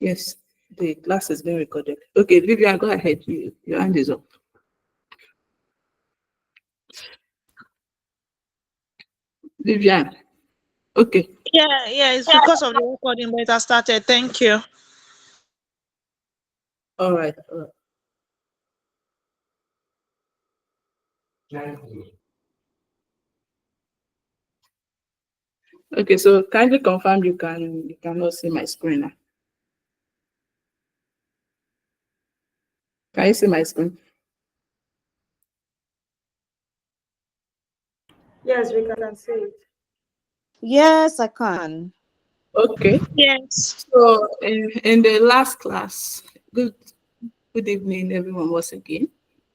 Yes, the class is being recorded. Okay, Vivian, go ahead. Your hand is up. Vivian. Okay. Yeah, it's because of the recording, but it has started. Thank you. All right. Okay, so kindly confirm you cannot see my screen now. Can you see my screen? Yes, we can see it. Yes, I can. Okay. Yes. So in the last class, good evening everyone once again,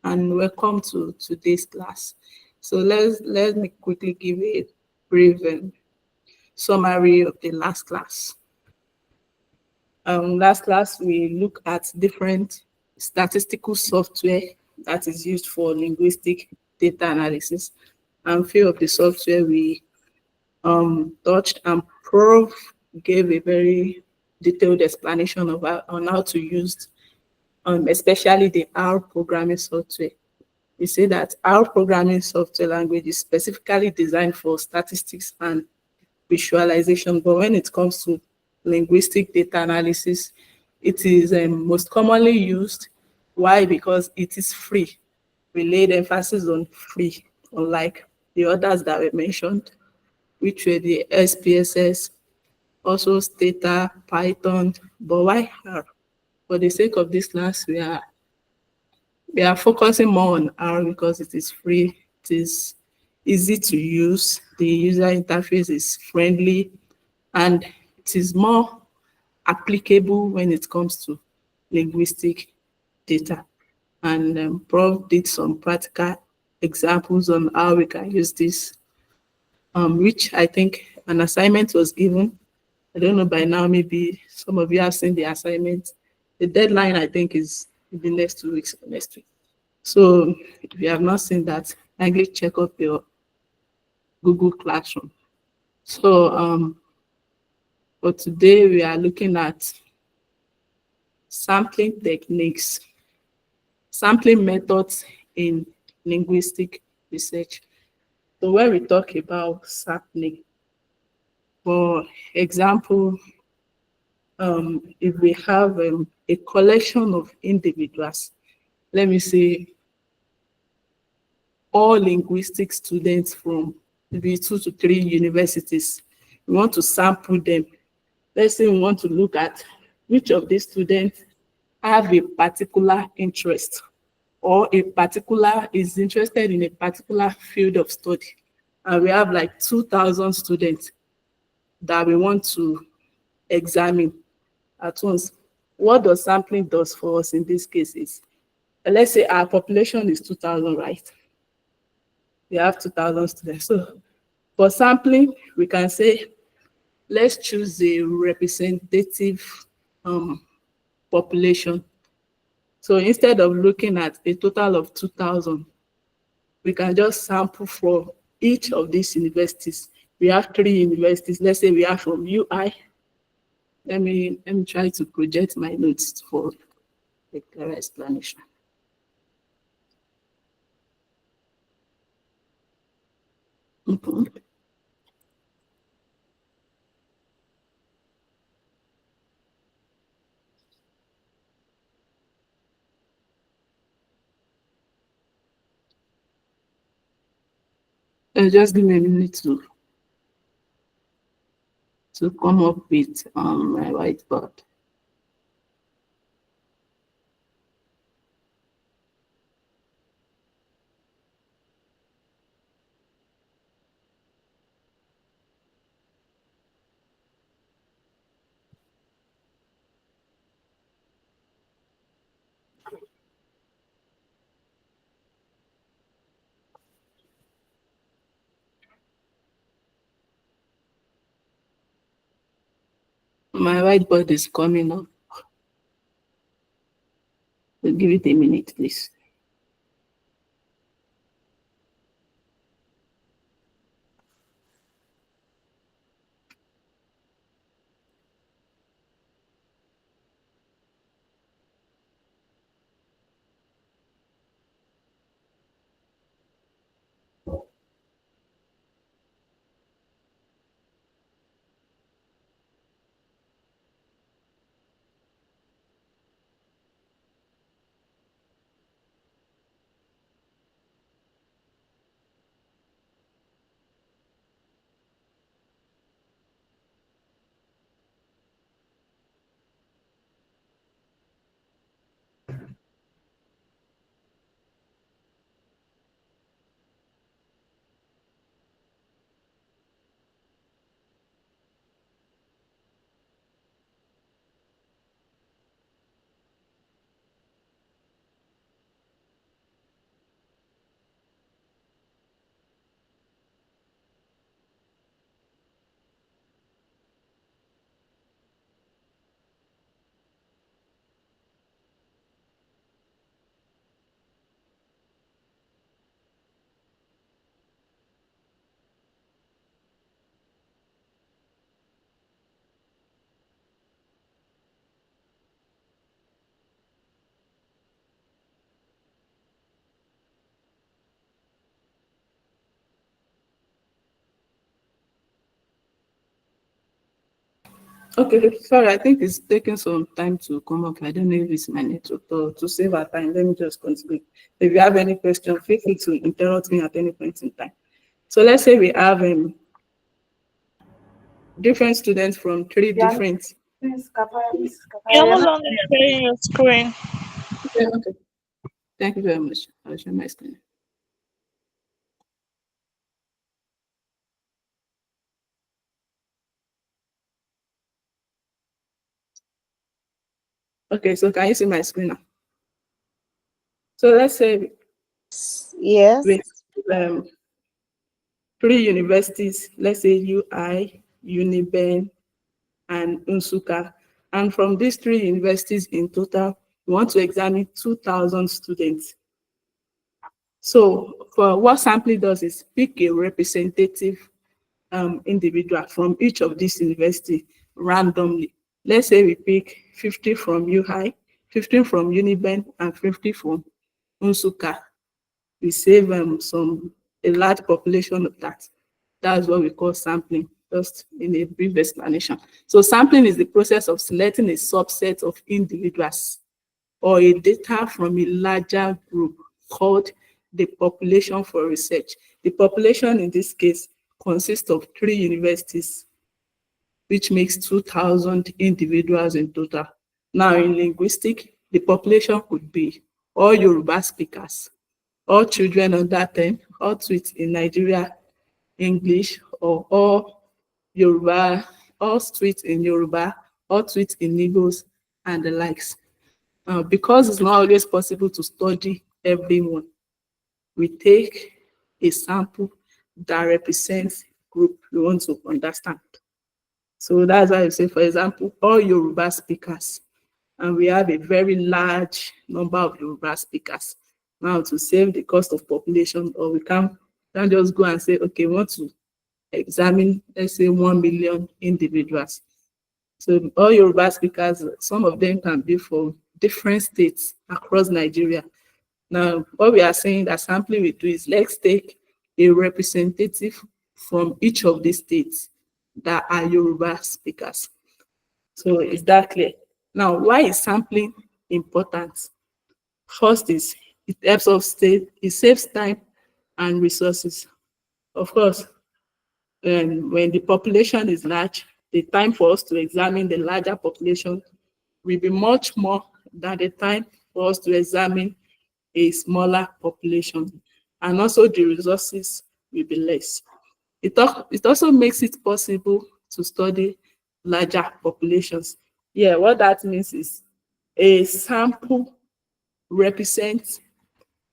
and welcome to today's class. So let me quickly give a brief summary of the last class. Last class we look at different statistical software that is used for linguistic data analysis, and few of the software we touched, and Prof gave a very detailed explanation of on how to use especially the R programming software. We say that R programming software language is specifically designed for statistics and visualization, but when it comes to linguistic data analysis, it is most commonly used. Why? Because it is free. We laid emphasis on free, unlike the others that were mentioned, which were the SPSS, also Stata, Python, but why R? For the sake of this class, we are focusing more on R because it is free, it is easy to use, the user interface is friendly, and it is more applicable when it comes to linguistic data. And Prof did some practical examples on how we can use this, which I think an assignment was given. I don't know by now, maybe some of you have seen the assignment. The deadline, I think, is in the next 2 weeks or next week. So if you have not seen that, kindly check up your Google Classroom. So for today, we are looking at sampling techniques, sampling methods in linguistic research. So when we talk about sampling, for example, if we have a collection of individuals, let me say all linguistic students from maybe 2 to 3 universities, we want to sample them. Let's say we want to look at which of these students have a particular interest or is interested in a particular field of study. And we have like 2,000 students that we want to examine at once. What does sampling does for us in this case is, let's say our population is 2,000, right? We have 2,000 students. So for sampling, we can say, let's choose a representative population. So instead of looking at a total of 2,000, we can just sample for each of these universities. We have 3 universities. Let's say we are from UI. Let me try to project my notes for a clearer explanation. Just give me a minute to come up with my whiteboard. My whiteboard is coming up. So give it a minute, please. Okay, sorry, I think it's taking some time to come up. I don't know if it's my network. To save our time, let me just continue. If you have any question, feel free to interrupt me at any point in time. So let's say we have different students from three Yeah, different. You're no you're not. longer sharing your screen. Okay. Thank you very much. I'll share my screen. Okay, so can you see my screen now? So let's say Yes. we have three universities, let's say UI, Uniben, and Unsuka. And from these three universities in total, we want to examine 2,000 students. So for what sampling does is pick a representative individual from each of these universities randomly. Let's say we pick 50 from UI, 15 from Uniben, and 50 from Unsuka. We save a large population of that. That's what we call sampling, just in a brief explanation. So sampling is the process of selecting a subset of individuals or a data from a larger group called the population for research. The population in this case consists of three universities, which makes 2,000 individuals in total. Now in linguistic, the population could be all Yoruba speakers, all children under 10, all tweets in Nigeria, English, or all Yoruba, all tweets in Yoruba, all tweets in Igbos, and the likes. Because it's not always possible to study everyone, we take a sample that represents group we want to understand. So that's why I say, for example, all Yoruba speakers, and we have a very large number of Yoruba speakers. Now, to save the cost of population, or we can't just go and say, okay, we want to examine, let's say, 1 million individuals. So all Yoruba speakers, some of them can be from different states across Nigeria. Now, what we are saying that sampling we do is let's take a representative from each of the states that are Yoruba speakers. So is that clear? Now, why is sampling important? First is it helps us it saves time and resources. Of course, when the population is large, the time for us to examine the larger population will be much more than the time for us to examine a smaller population. And also the resources will be less. It also makes it possible to study larger populations. Yeah, what that means is a sample represents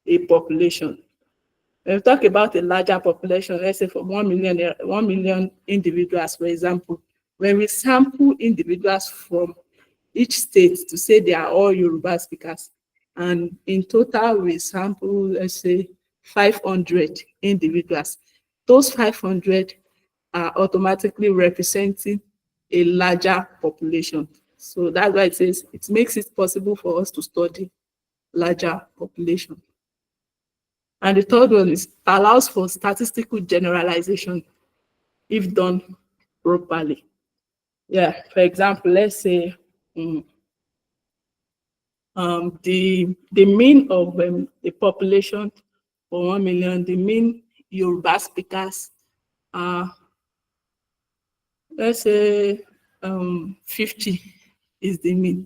a population. When we talk about a larger population, let's say from 1 million individuals, for example, when we sample individuals from each state to say they are all Yoruba speakers, and in total we sample, let's say, 500 individuals, those 500 are automatically representing a larger population. So that's why it says it makes it possible for us to study larger population. And the third one is allows for statistical generalization if done properly. Yeah, for example, let's say the mean of the population for 1 million, the mean Yoruba speakers are, let's say, 50 is the mean.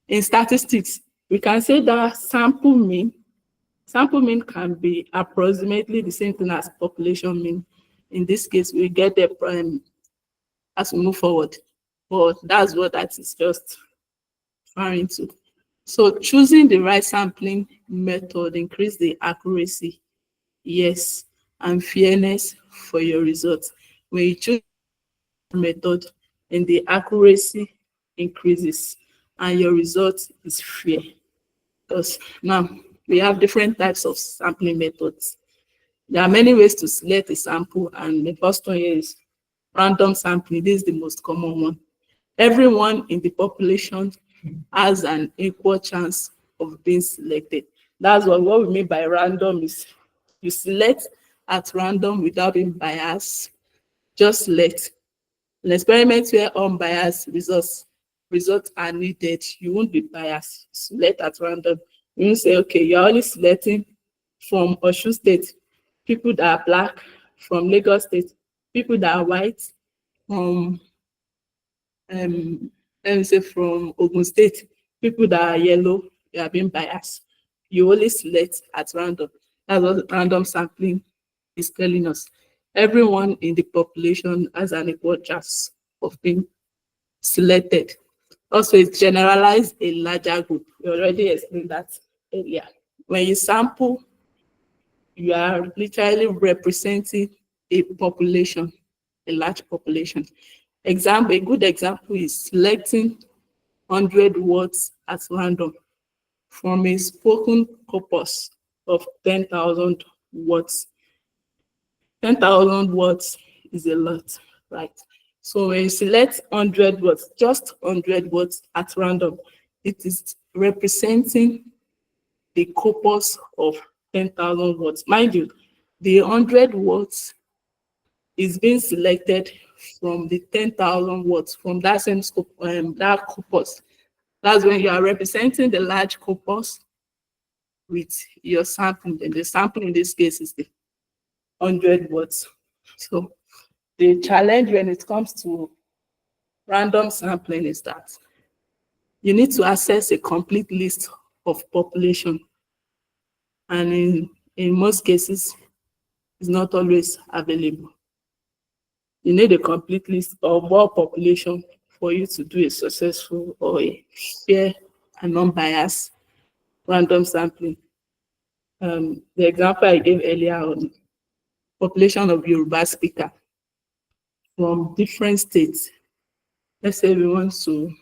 In statistics, we can say that sample mean can be approximately the same thing as population mean. In this case, we get the as we move forward. But that's what that is just referring to. So choosing the right sampling method increase the accuracy, yes, and fairness for your results. When you choose method, and the accuracy increases and your result is fair. Because now we have different types of sampling methods. There are many ways to select a sample, and the first one here is random sampling. This is the most common one. Everyone in the population has an equal chance of being selected. That's what we mean by random is you select at random without being biased. Just select. An experiment where unbiased results are needed, you won't be biased. Select at random. You won't say, okay, you're only selecting from Osun State, people that are black, from Lagos State, people that are white, from let me say from Ogun State, people that are yellow, you are being biased. You only select at random. That's what random sampling is telling us. Everyone in the population has an equal chance of being selected. Also, it generalized a larger group. We already explained that earlier. When you sample, you are literally representing a population, a large population. Example, a good example is selecting 100 words at random from a spoken corpus of 10,000 words. 10,000 words is a lot, right? So when you select 100 words, just 100 words at random, it is representing the corpus of 10,000 words. Mind you, the 100 words is being selected from the 10,000 words from that same scope, that corpus. That's when you are representing the large corpus with your sampling. And the sample in this case is the 100 words. So the challenge when it comes to random sampling is that you need to access a complete list of population. And in most cases, it's not always available. You need a complete list of all population for you to do a successful or a fair and non-biased random sampling. The example I gave earlier on population of Yoruba speaker from different states. Let's say we want to,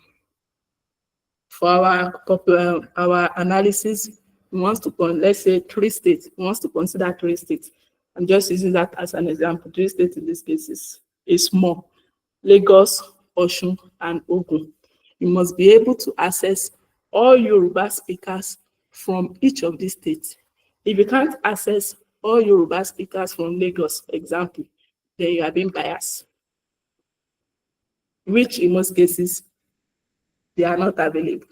for our analysis, we want to, let's say 3 states, we want to consider 3 states. I'm just using that as an example. 3 states in this case is small. Lagos, Osun, and Ogun. You must be able to access all Yoruba speakers from each of these states. If you can't access all Yoruba speakers from Lagos, for example, then you are being biased, which in most cases, they are not available.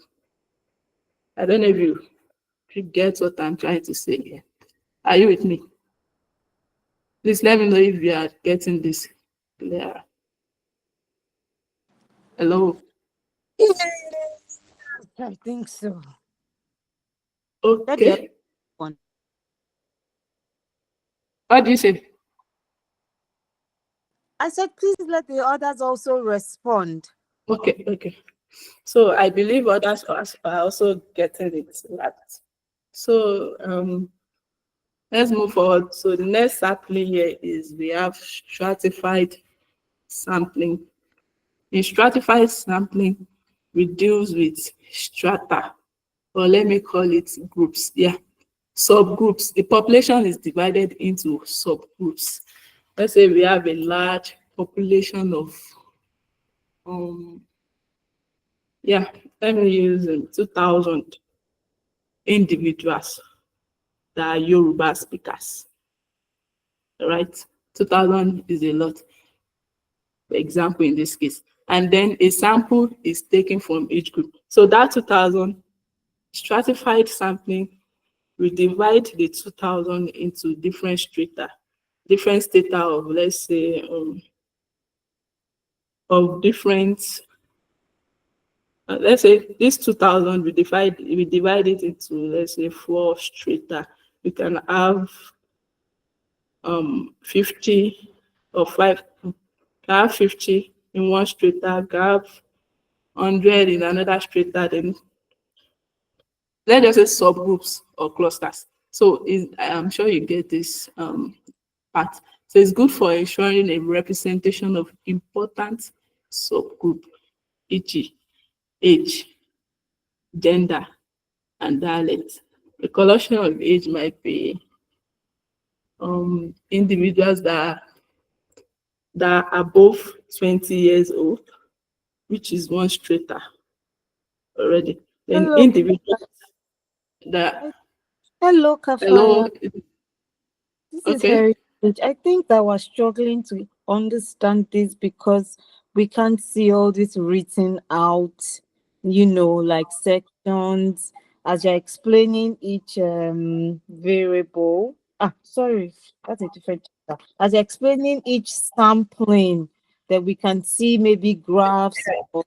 I don't know if you get what I'm trying to say here. Are you with me? Please let me know if you are getting this clear. Hello? I think so. Okay. One. What do you say? I said, please let the others also respond. Okay. So I believe others are also getting it right. So let's move forward. So the next sampling here is we have stratified sampling. In stratified sampling, we deal with strata, or let me call it groups. Yeah, subgroups. The population is divided into subgroups. Let's say we have a large population of let me use 2,000 individuals that are Yoruba speakers. All right, 2,000 is a lot, for example, in this case. And then a sample is taken from each group. So that 2,000 stratified sampling, we divide the 2,000 into different strata of, let's say, of different, let's say this 2,000, we divide it into, let's say, 4 strata. We can have 50 or 5, can have 50 in one strata, can have 100 in another strata, then let's just say subgroups or clusters. So I'm sure you get this part. So it's good for ensuring a representation of important subgroup, e.g., age, gender, and dialect. The collection of age might be individuals that are above 20 years old, which is one strata already. Then Hello. individuals that Hello, Kafaya. hello, This is okay. very strange. I think that we're struggling to understand this because we can't see all this written out, like sections as you're explaining each variable. Sorry, that's a different chapter. As you're explaining each sampling, that we can see maybe graphs or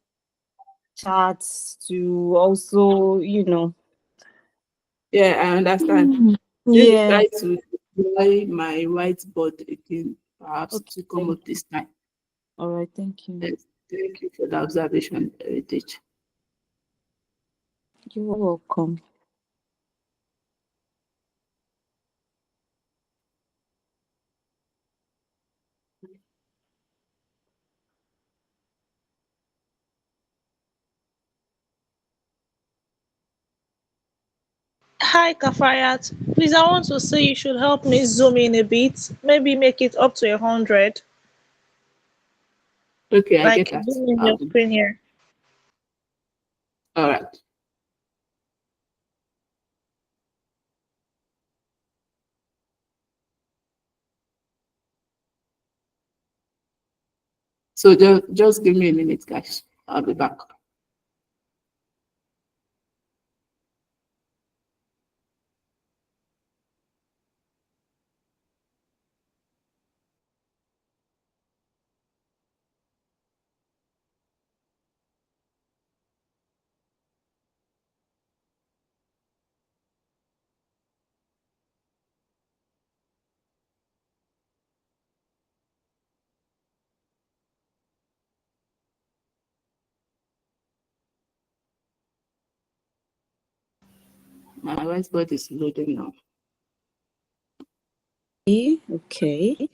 charts to also, Yeah, I understand. Let me Yeah. try to deploy my whiteboard again, perhaps Okay. to come up this time. All right. Thank you. Yes, thank you for the observation, Heritage. You're welcome. Hi, Kafayat. Please, I want to say you should help me zoom in a bit. Maybe make it up to 100. Okay, I get Like that. zoom in your screen here. All right. So just give me a minute, guys. I'll be back. My whiteboard is loading now. Okay.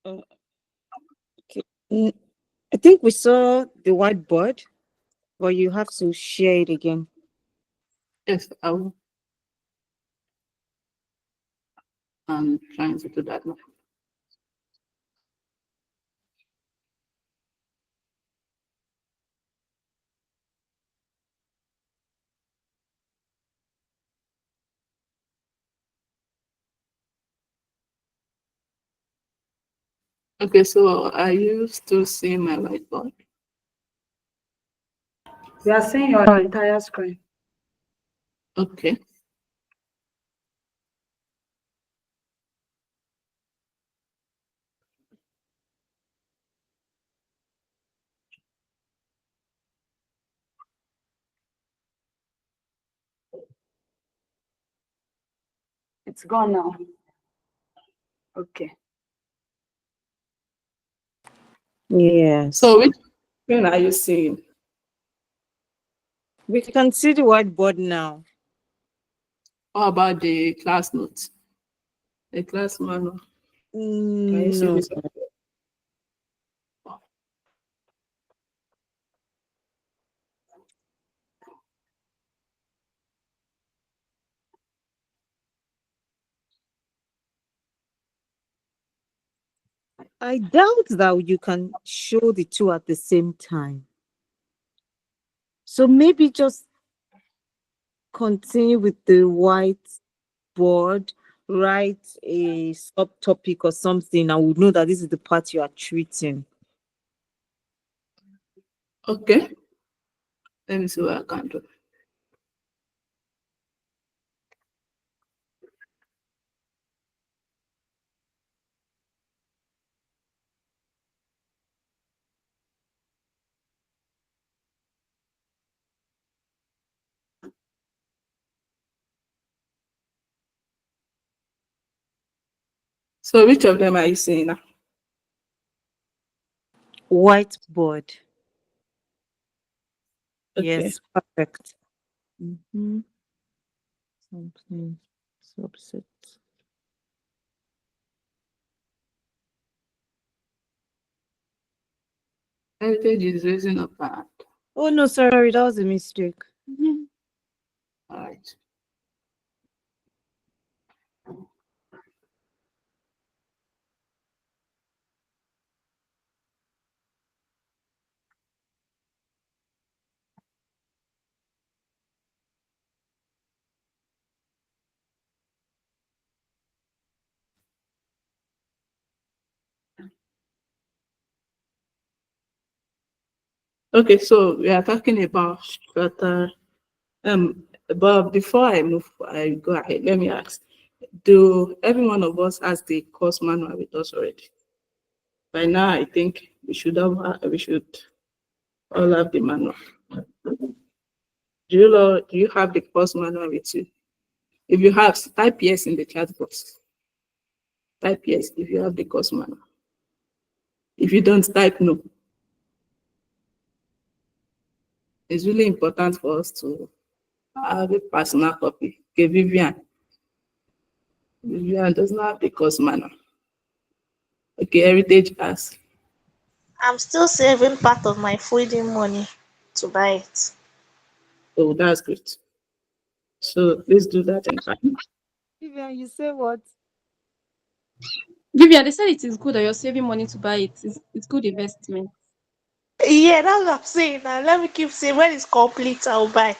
Uh, okay. I think we saw the whiteboard, but you have to share it again. Yes, I'm trying to do that now. Okay, so are you still seeing my whiteboard? We are seeing your entire screen. Okay. It's gone now. Okay. Yes. So which screen are you seeing? We can see the whiteboard now. How about the class notes? The class manual. Can you see No. this? I doubt that you can show the two at the same time. So maybe just continue with the whiteboard, write a subtopic or something, and we'll know that this is the part you are treating. Okay. Let me see what I can do. So which of them are you seeing now? Whiteboard. Okay. Yes, perfect. Mm-hmm. Something subset. Heritage is raising up her hand. Oh no, sorry, that was a mistake. All right. Okay, so we are talking about strata. But before I go ahead, let me ask: do every one of us has the course manual with us already? By now, I think we should all have the manual. Do you have the course manual with you? If you have, type yes in the chat box. Type yes if you have the course manual. If you don't, type no. It's really important for us to have a personal copy. Okay, Vivian. Vivian does not have the course manual. Okay, Heritage has. I'm still saving part of my feeding money to buy it. Oh, that's great. So let's do that in time. Vivian, you say what? Vivian, they said it is good that you're saving money to buy it. It's good investment. Yeah, that's what I'm saying now. Let me keep saying when it's complete, I'll buy.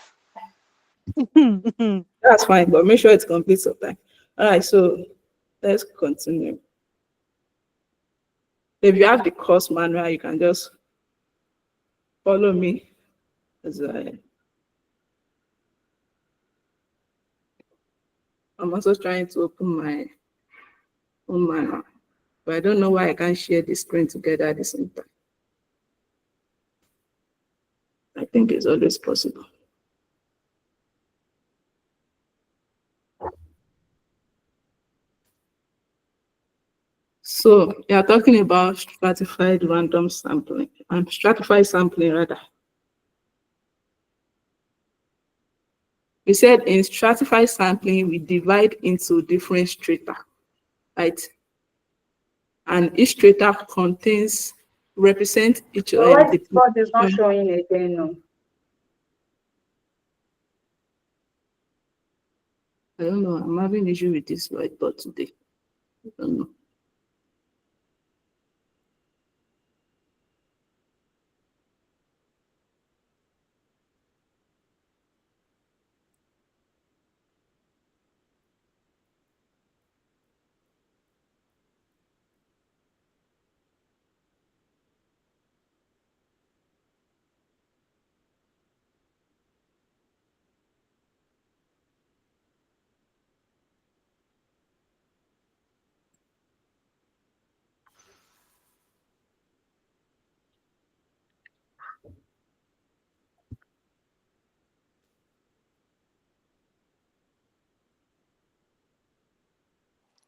That's fine, but make sure it's complete sometime. All right, so let's continue. If you have the course manual, you can just follow me as I'm also trying to open my own manual, but I don't know why I can't share the screen together at the same time. I think it's always possible. So you are talking about stratified random sampling, stratified sampling rather. We said in stratified sampling, we divide into different strata, right? And each strata represent each But why the this board is not population. showing again? No. I don't know. I'm having issue with this whiteboard today. I don't know.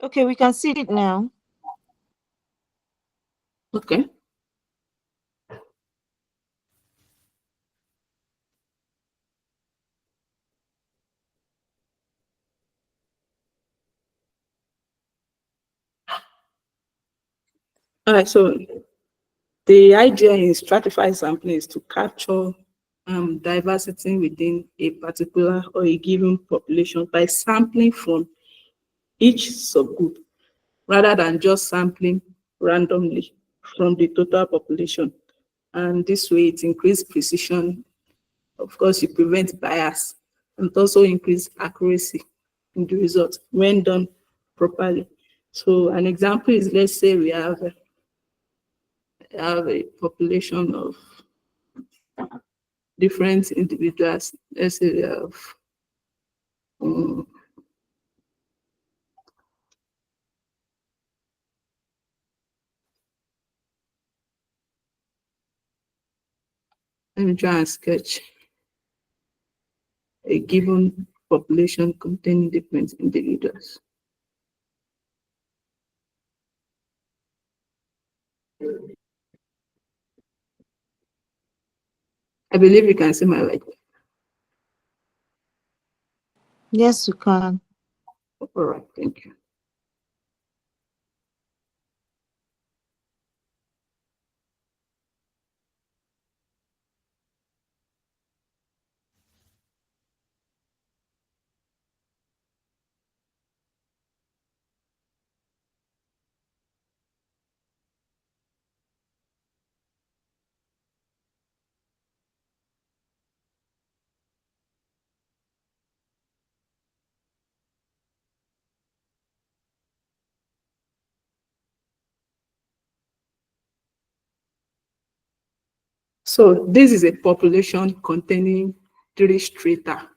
Okay, we can see it now. Okay. All right. So the idea in stratified sampling is to capture diversity within a particular or a given population by sampling from each subgroup rather than just sampling randomly from the total population. And this way it increases precision. Of course, you prevent bias and also increase accuracy in the result when done properly. So an example is, let's say we have a population of different individuals. Let's say we have um, let me try and sketch a given population containing different individuals. I believe you can see my light. Yes, you can. All right, thank you. So this is a population containing 3 strata.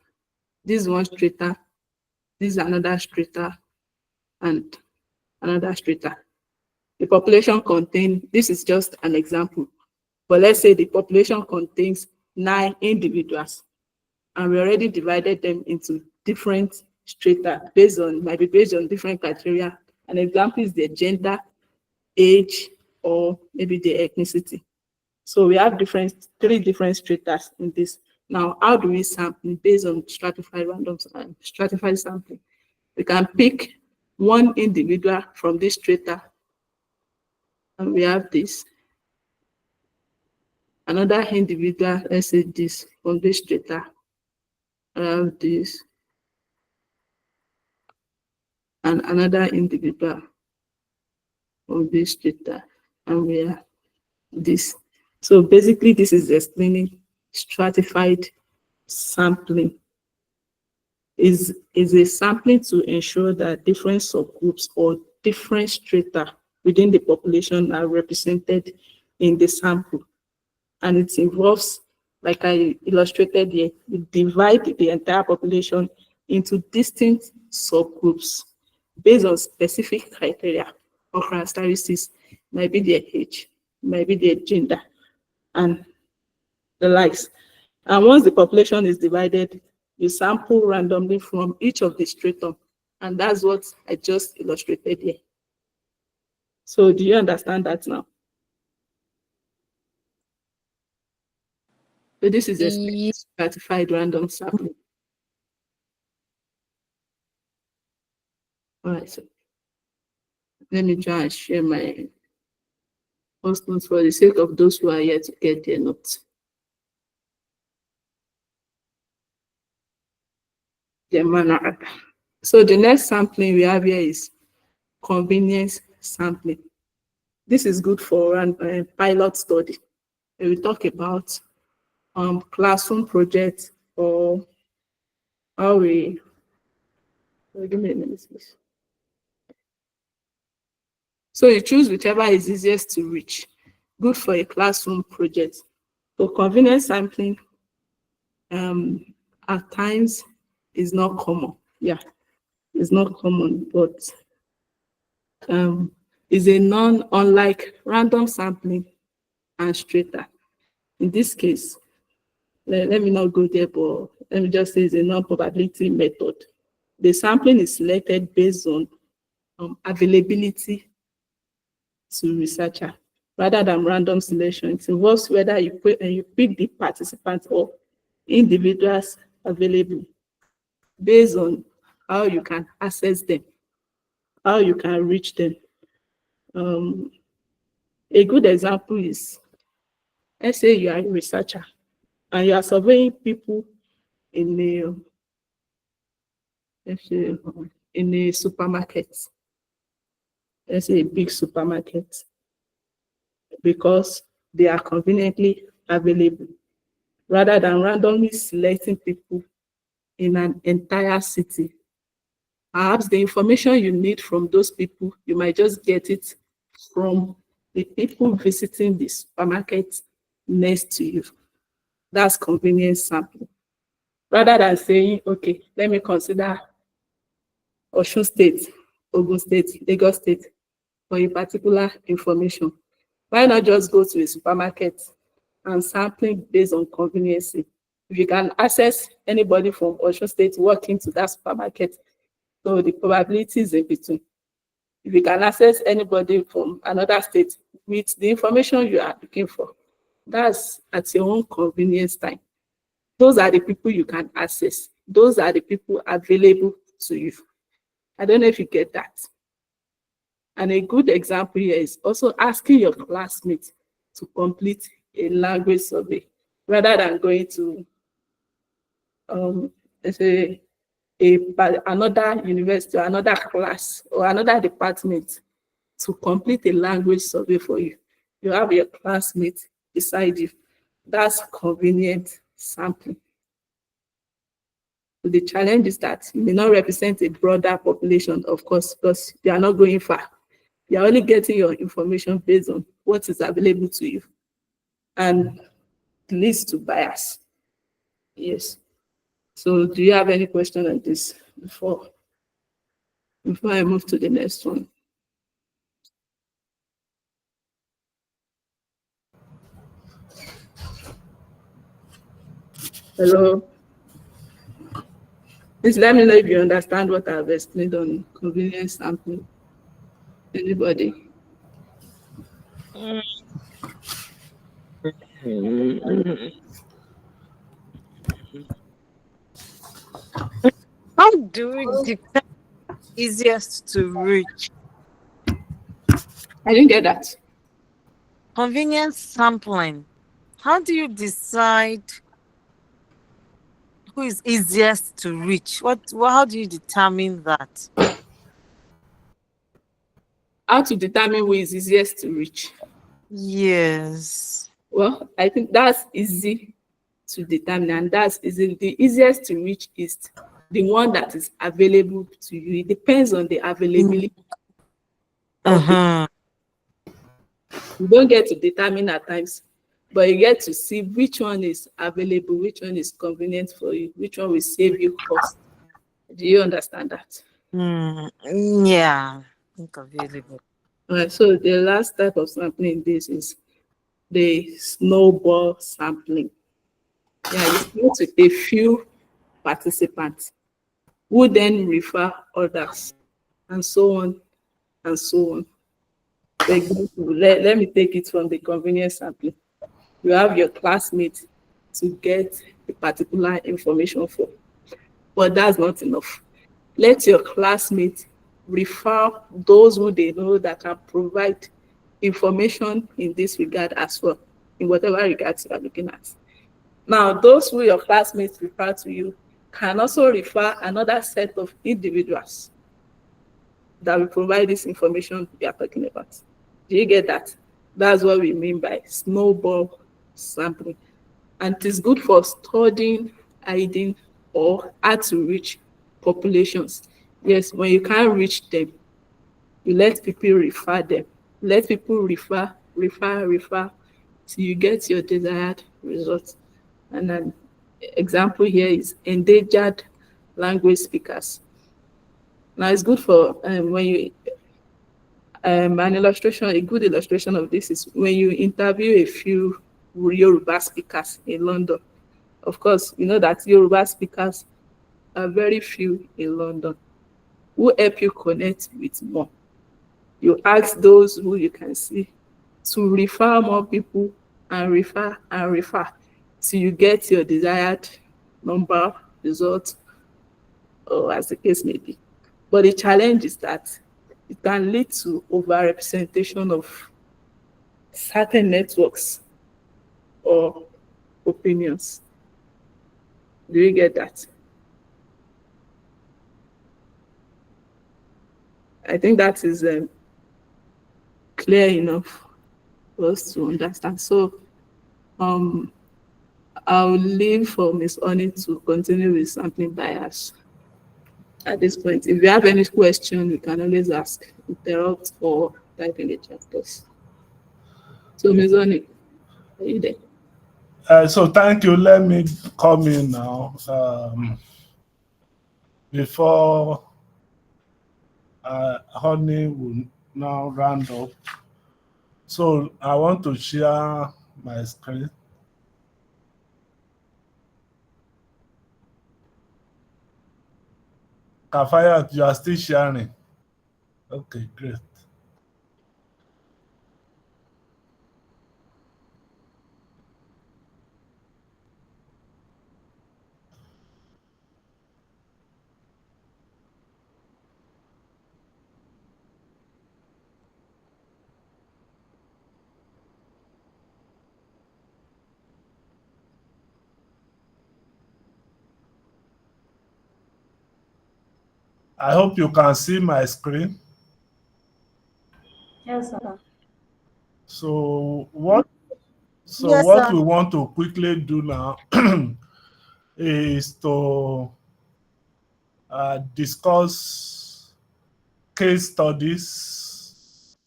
This is one strata, this is another strata, and another strata. The population contains, this is just an example, but let's say the population contains 9 individuals, and we already divided them into different strata might be based on different criteria. An example is their gender, age, or maybe their ethnicity. So we have 3 different strata in this. Now, how do we sample based on stratified sampling? We can pick one individual from this strata, and we have this. Another individual, let's say this, from this strata, I have this, and another individual from this strata, and we have this. So basically, this is explaining stratified sampling. Is a sampling to ensure that different subgroups or different strata within the population are represented in the sample. And it involves, like I illustrated here, we divide the entire population into distinct subgroups based on specific criteria or characteristics, maybe their age, maybe their gender, and the likes. And once the population is divided, you sample randomly from each of the stratum. And that's what I just illustrated here. So do you understand that now? So this is a Ye- stratified random sampling. All right, so let me try and share my post notes for the sake of those who are yet to get their notes. So the next sampling we have here is convenience sampling. This is good for a pilot study. We talk about classroom projects or how we give me a minute, please. So you choose whichever is easiest to reach. Good for a classroom project. So convenience sampling at times is not common. Yeah, it's not common, but is a unlike random sampling and strata. In this case, let me not go there, but let me just say it's a non-probability method. The sampling is selected based on availability to researcher rather than random selection. It involves whether you pick the participants or individuals available based on how you can access them, how you can reach them. A good example is, let's say you are a researcher and you are surveying people in a, let's say, in a supermarket, let's say a big supermarket, because they are conveniently available, rather than randomly selecting people in an entire city. Perhaps the information you need from those people, you might just get it from the people visiting the supermarket next to you. That's convenience sampling. Rather than saying, okay, let me consider Osun State, Ogun State, Lagos State for a particular information. Why not just go to a supermarket and sampling based on convenience? If you can access anybody from Osun State walking to that supermarket, so the probability is in between. If you can access anybody from another state with the information you are looking for. That's at your own convenience time. Those are the people you can access. Those are the people available to you. I don't know if you get that. And a good example here is also asking your classmates to complete a language survey rather than going to let's say another university or another class or another department to complete a language survey for you. You have your classmate beside you. That's convenient sampling. The challenge is that you may not represent a broader population, of course, because you are not going far. You are only getting your information based on what is available to you, and it leads to bias. Yes. So do you have any question on this before I move to the next one? Hello? Please let me know if you understand what I've explained on convenience sampling. Anybody? How do we define easiest to reach? I didn't get that. Convenience sampling. How do you decide who is easiest to reach? How do you determine that? How to determine who is easiest to reach? Yes. Well, I think that's easy to determine, and that's easy. The easiest to reach is the one that is available to you. It depends on the availability of the. Uh-huh. You don't get to determine at times, but you get to see which one is available, which one is convenient for you, which one will save you cost. Do you understand that? Yeah. I think available. All right, so the last type of sampling this is the snowball sampling. Yeah, you start with a few participants who then refer others, and so on and so on. For example, let me take it from the convenience sampling. You have your classmates to get a particular information for, but that's not enough. Let your classmates refer those who they know that can provide information in this regard as well, in whatever regards you are looking at. Now, those who your classmates refer to you can also refer another set of individuals that will provide this information we are talking about. Do you get that? That's what we mean by snowball sampling. And it is good for studying, hiding, or hard to reach populations. Yes, when you can't reach them, you let people refer them. Let people refer till you get your desired result. And an example here is endangered language speakers. Now it's good for when you an illustration, a good illustration of this is when you interview a few Yoruba speakers in London. Of course, you know that Yoruba speakers are very few in London. Who help you connect with more? You ask those who you can see to refer more people and refer till you get your desired number, result, or as the case may be. But the challenge is that it can lead to overrepresentation of certain networks or opinions. Do you get that? I think that is clear enough for us to understand. So I'll leave for Ms. Oni to continue with sampling bias at this point. If you have any question, you can always ask, interrupt, or type in the chat box. So Ms. Oni, are you there? So thank you. Let me come in now. Before Honey will now round up. So I want to share my screen. Kafayat, you are still sharing. Okay, great. I hope you can see my screen. Yes, sir. So what Yes, sir. we want to quickly do now is to discuss case studies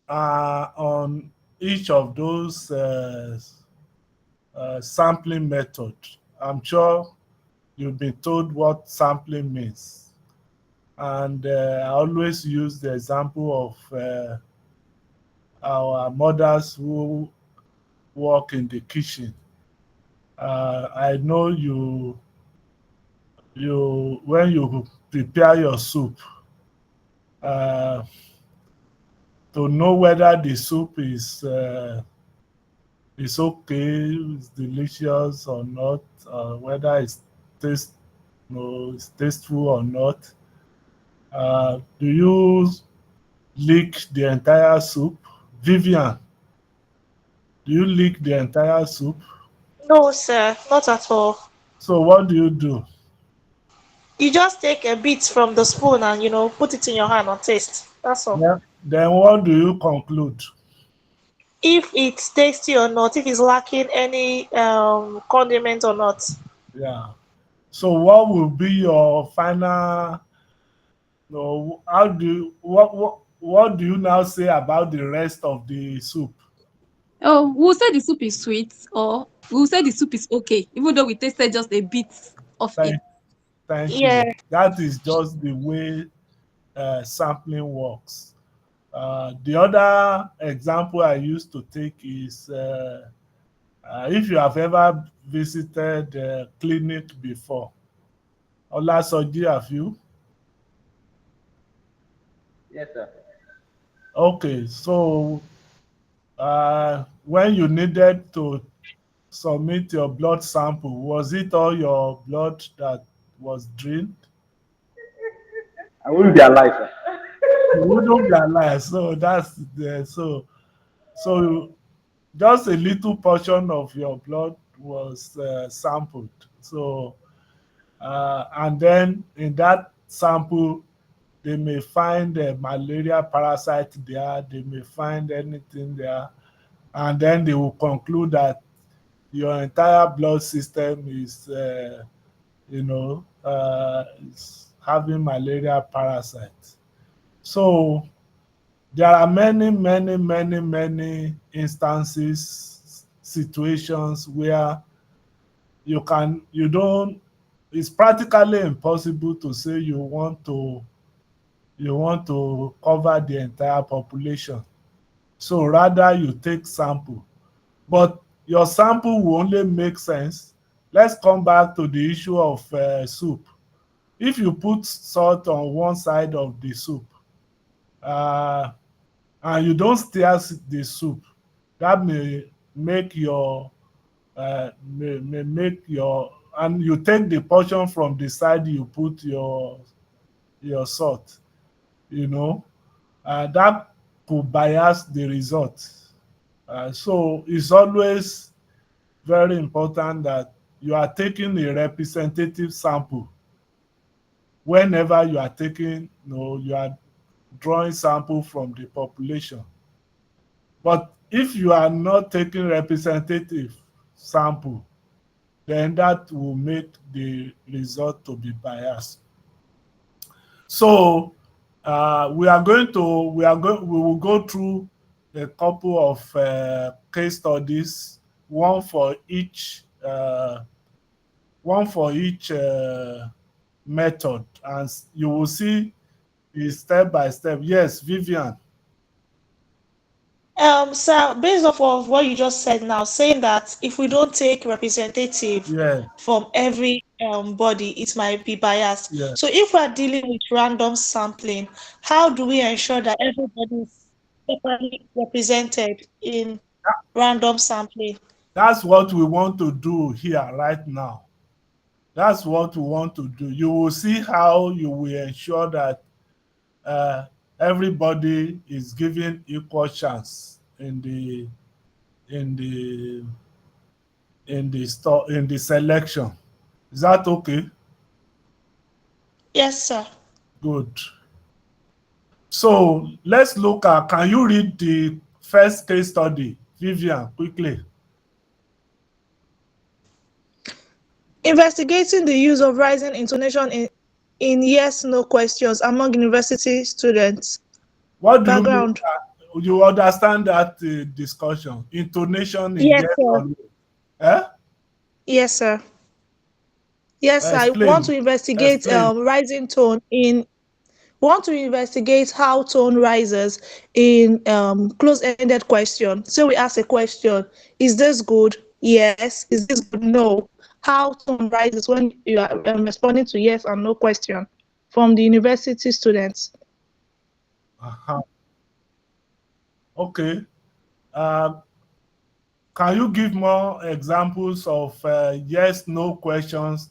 on each of those sampling method. I'm sure you've been told what sampling means. And I always use the example of our mothers who work in the kitchen. I know you when you prepare your soup, uh, to know whether the soup is okay, is delicious or not, whether taste, it's tasteful or not. Do you lick the entire soup? Vivian, do you lick the entire soup? No, sir, not at all. So what do you do? You just take a bit from the spoon and put it in your hand and taste. That's all. Then what do you conclude? If it's tasty or not, if it's lacking any condiment or not. Yeah. So what will be your final, how do you, what do you now say about the rest of the soup? Oh, we'll say the soup is sweet, or we'll say the soup is okay, even though we tasted just a bit of it. Thank, thank Yeah. you. That is just the way sampling works. The other example I used to take is if you have ever visited a clinic before. Olasoji, have you? Yes, sir. Okay, so when you needed to submit your blood sample, was it all your blood that was drained? I wouldn't be alive, sir. You wouldn't be alive. So that's the so just a little portion of your blood was sampled. So and then in that sample, they may find a malaria parasite there. They may find anything there, and then they will conclude that your entire blood system is, is having malaria parasite. So there are many, many, many, many instances, situations where you don't, it's practically impossible to say you want to cover the entire population. So rather you take sample. But your sample will only make sense. Let's come back to the issue of soup. If you put salt on one side of the soup, uh, and you don't stir the soup, that may make your may make your and you take the portion from the side you put your salt, that could bias the result. So it's always very important that you are taking a representative sample whenever you are taking, you are drawing sample from the population. But if you are not taking representative sample, then that will make the result to be biased. So we will go through a couple of case studies, one for each method, and you will see the step by step. Yes, Vivian. Sir, based off of what you just said now, saying that if we don't take representative Yeah, from every body, it might be biased. yeah. So if we're dealing with random sampling, how do we ensure that everybody is properly represented in random sampling? That's what we want to do here right now. That's what we want to do. You will see how you will ensure that uh, everybody is given equal chance in the in the selection. Is that okay? Yes, sir. Good. So let's look at, can you read the first case study, Vivian, quickly? Investigating the use of rising intonation in yes/no questions among university students. What do you mean? Background. You understand that discussion? Intonation in Yes, yes sir. or no? Eh? Yes, sir. Yes, sir. I want Explain. to investigate rising tone in. Want to investigate how tone rises in close-ended question. So we ask a question: is this good? Yes. Is this good? No. How tone rises when you are responding to yes and no question from the university students. Okay. Can you give more examples of yes, no questions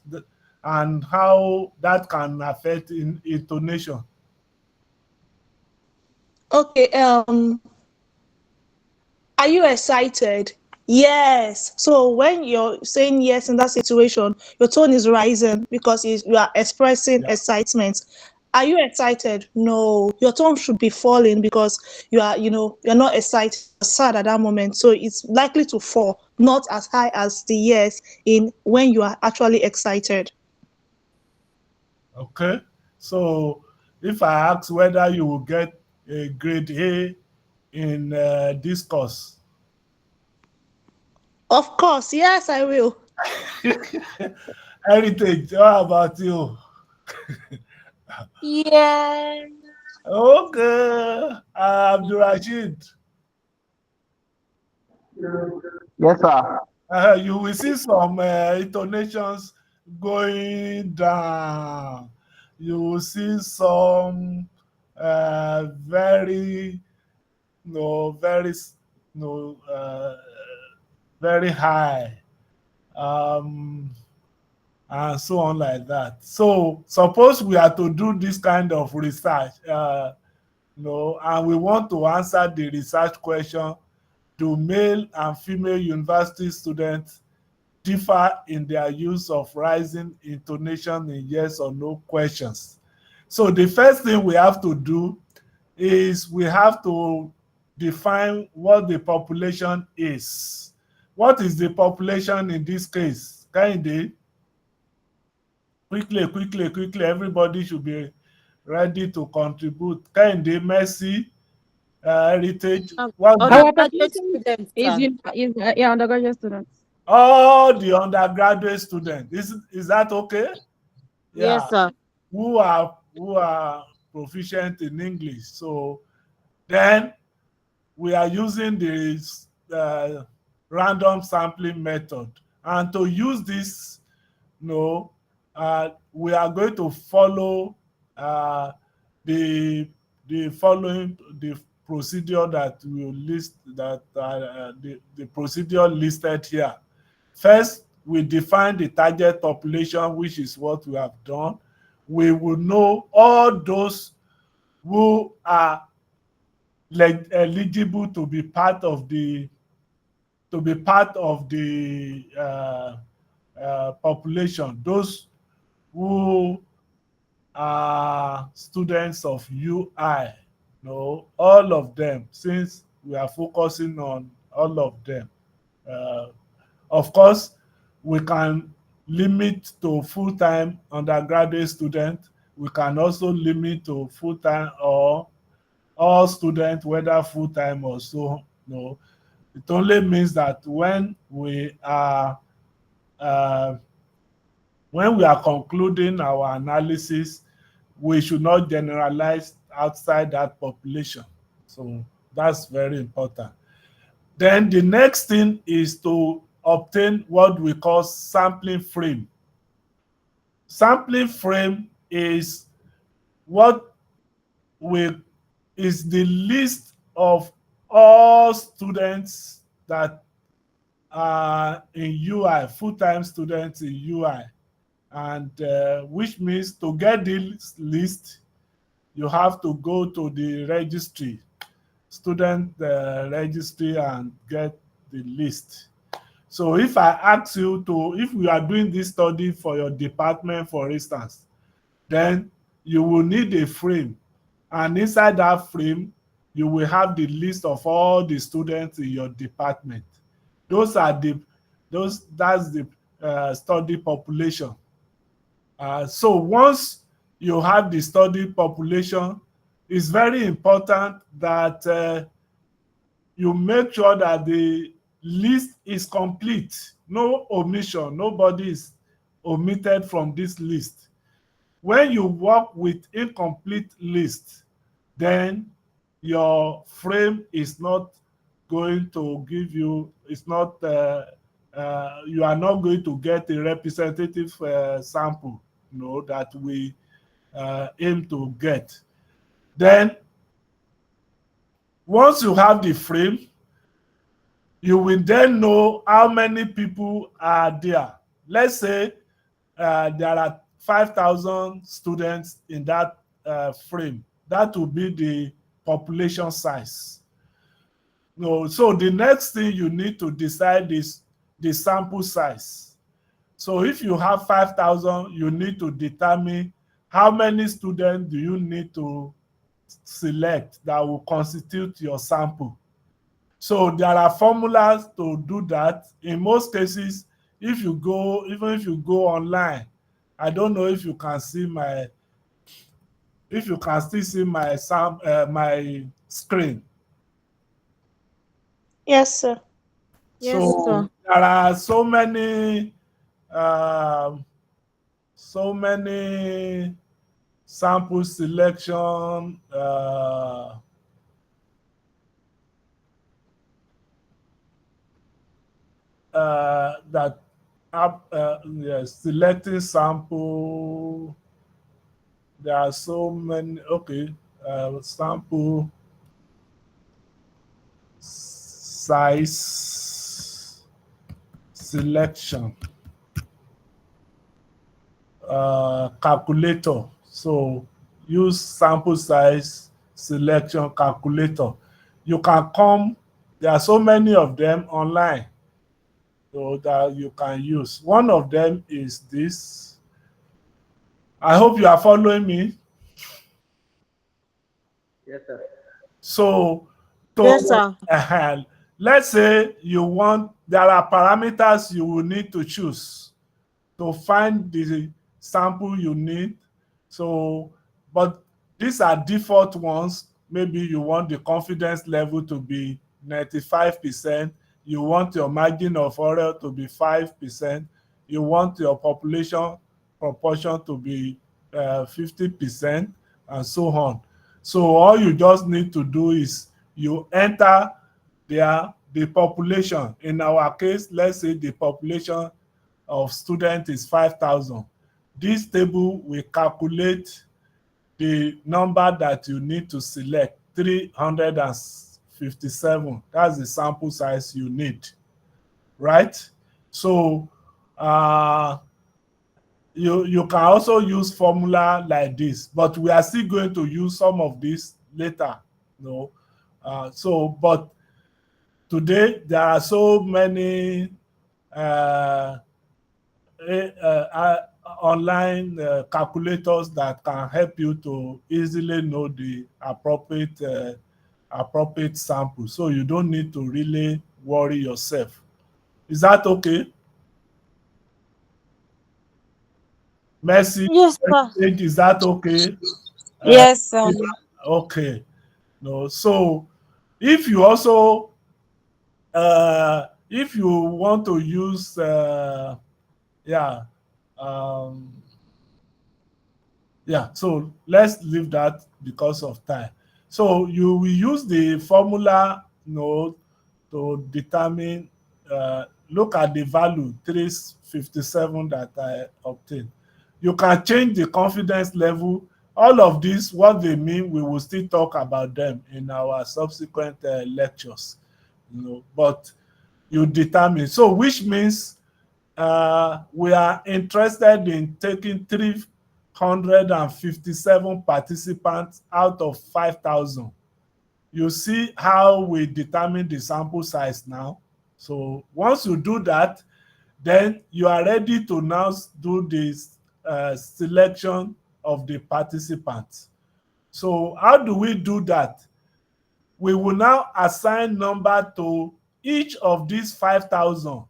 and how that can affect intonation? Okay. Are you excited? Yes. So when you're saying yes in that situation, your tone is rising because you are expressing excitement. Are you excited? No. Your tone should be falling because you're not excited, you're sad at that moment. So it's likely to fall, not as high as the yes in when you are actually excited. Okay. So if I ask whether you will get a grade A in this course, Of course, yes, I will. Heritage, how about you? Yeah. Okay. Abdul Rashid, Yes, sir. you will see some intonations going down. You will see some very, no, very, no, very high, um, and so on like that. So suppose we are to do this kind of research, and we want to answer the research question: do male and female university students differ in their use of rising intonation in yes or no questions? So the first thing we have to do is we have to define what the population is. What is the population in this case? Kehinde? Quickly, everybody should be ready to contribute. Kehinde, Mercy, Heritage, what's the Our Undergraduate population students, is sir. yeah, undergraduate students. all the undergraduate students? Is that okay? Yes, Yeah, sir. who are proficient in English. So then we are using this random sampling method, and to use this, we are going to follow uh, the following the procedure that we will list, that the procedure listed here. First, we define the target population, which is what we have done. We will know all those who are eligible to be part of the population, those who are students of UI, all of them, since we are focusing on all of them. Uh, of course, we can limit to full-time undergraduate students. We can also limit to full-time or all students, whether full-time or so. It only means that uh, when we are concluding our analysis, we should not generalize outside that population. So that's very important. Then the next thing is to obtain what we call sampling frame. Sampling frame is what we is the list of all students that are in UI, full-time students in UI, and which means to get this list, you have to go to the registry, student registry, and get the list. So if I ask you to, if we are doing this study for your department, for instance, then you will need a frame, and inside that frame, you will have the list of all the students in your department. That's the study population. So once you have the study population, it's very important that you make sure that the list is complete. No omission, nobody is omitted from this list. When you work with incomplete list, then your frame is not going to give you, it's not, you are not going to get a representative sample, that we aim to get. Then, once you have the frame, you will then know how many people are there. Let's say there are 5,000 students in that frame. That will be the population size. So the next thing you need to decide is the sample size. So if you have 5,000, you need to determine how many students do you need to select that will constitute your sample. So there are formulas to do that. In most cases, even if you go online, I don't know if you can see if you can still see my screen. Yes, sir. Yes, So sir. there are so many sample selection that yes, selecting sample. There are so many. Okay, sample size selection calculator. So use sample size selection calculator. You can come. There are so many of them online, so that you can use. One of them is this. I hope you are following me. Yes, sir. So, Yes, to sir. let's say there are parameters you will need to choose to find the sample you need. So, but these are default ones. Maybe you want the confidence level to be 95%. You want your margin of error to be 5%. You want your population proportion to be 50%, and so on. So all you just need to do is you enter the population. In our case, let's say the population of students is 5,000. This table will calculate the number that you need to select, 357. That's the sample size you need, right? So you can also use formula like this, but we are still going to use some of this later. But today there are so many uh, online calculators that can help you to easily know the appropriate sample, so you don't need to really worry yourself. Is that okay? Mercy, Yes, sir. is that okay? Uh, Yes, sir. okay. No, so if you also if you want to use yeah um, yeah, so let's leave that because of time. So you will use the formula, to determine, look at the value 357 that I obtained. You can change the confidence level. All of this, what they mean, we will still talk about them in our subsequent lectures. But you determine. So which means we are interested in taking 357 participants out of 5,000. You see how we determine the sample size now. So once you do that, then you are ready to now do this selection of the participants. So how do we do that? We will now assign number to each of these 5,000.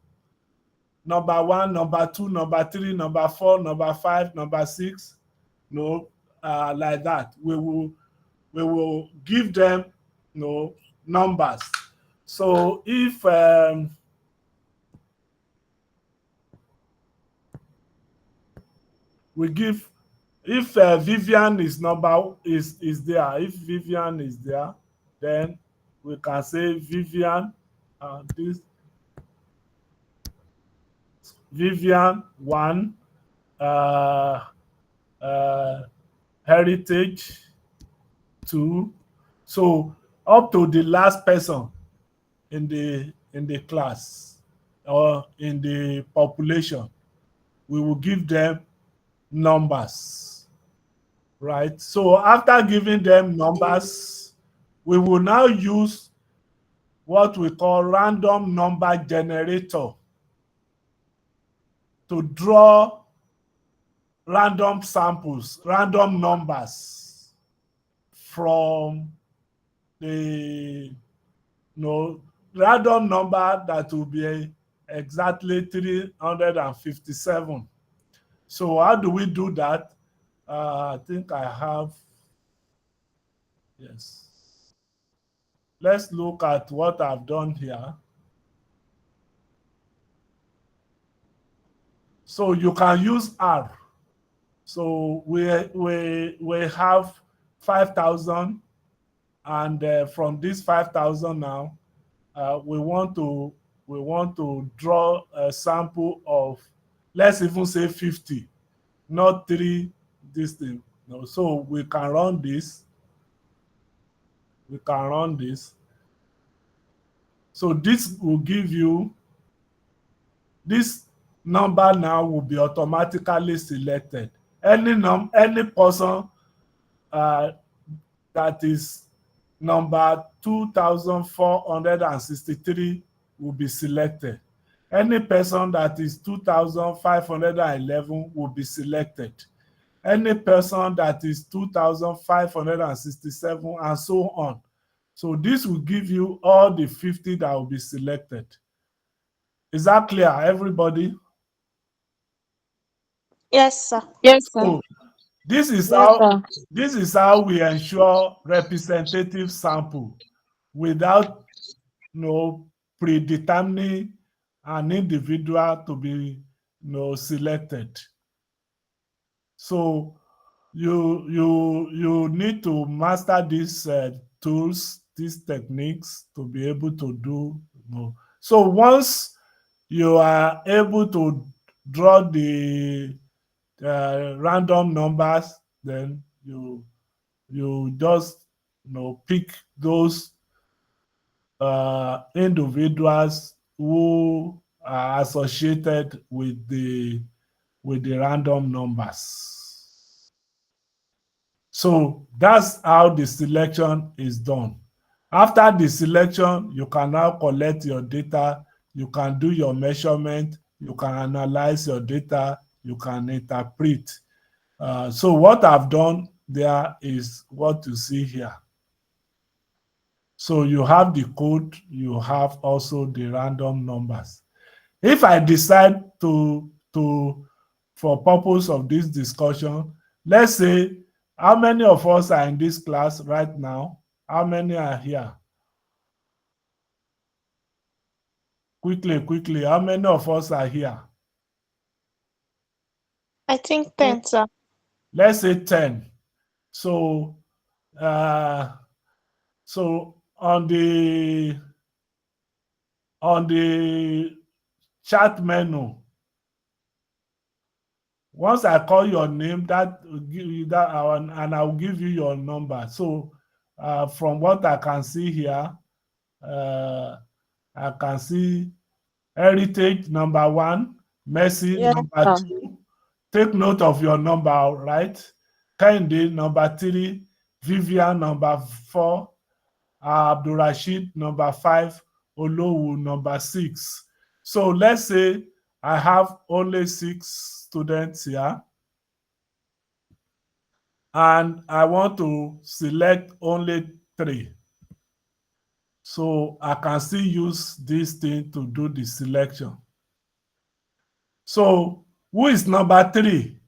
Number 1, number 2, number 3, number 4, number 5, number 6, like that. We will give them numbers. So if we give, if Vivian is there, if Vivian is there, then we can say Vivian, this Vivian 1, heritage 2. So up to the last person in the class or in the population, we will give them numbers, right? So after giving them numbers, we will now use what we call random number generator to draw random samples, random numbers from the random number that will be exactly 357. So how do we do that? I think I have, yes. Let's look at what I've done here. So you can use R. So we have 5,000, and from this 5,000 now, we want to draw a sample of, let's even say 50, not 3 this thing. So we can run this. We can run this. So this will give you, this number now will be automatically selected. Any person that is number 2,463 will be selected. Any person that is 2,511 will be selected. Any person that is 2,567, and so on. So this will give you all the 50 that will be selected. Is that clear, everybody? Yes, sir. Yes, sir. So this is Yes, sir. how we ensure representative sample without predetermining an individual to be selected. So you need to master these tools, these techniques, to be able to do. So once you are able to draw the random numbers, then you just pick those individuals who are associated with the random numbers. So that's how the selection is done. After the selection, you can now collect your data, you can do your measurement, you can analyze your data, you can interpret. So what I've done there is what you see here. So you have the code, you have also the random numbers. If I decide to for purpose of this discussion, let's say, how many of us are in this class right now? How many are here? Quickly, how many of us are here? I think 10, sir. Let's say 10. So, on the chat menu, once I call your name, that will give you that, and I will give you your number. So, from what I can see here, I can see Heritage number 1, Mercy Yes, number sir. 2. Take note of your number, right? Kehinde number 3, Vivian number 4, Abdurrashid number 5, Olowu number 6. So let's say I have only 6 students here. and I want to select only 3. So I can still use this thing to do the selection. So who is number 3?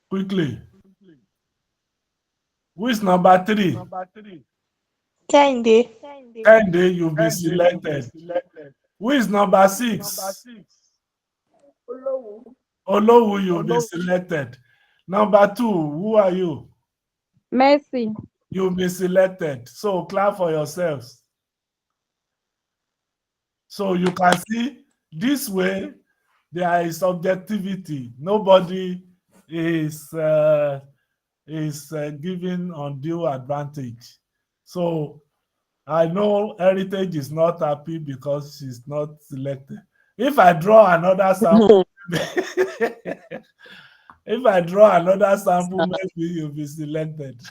Quickly. Who is number 3? Kehinde. Kehinde, you've been selected. Who is number 6? Olowu, you've been selected. Number 2, who are you? Mercy. You've been selected. So clap for yourselves. So you can see this way there is objectivity. Nobody is given undue advantage. So I know Heritage is not happy because she's not selected. If I draw another sample, maybe you'll be selected.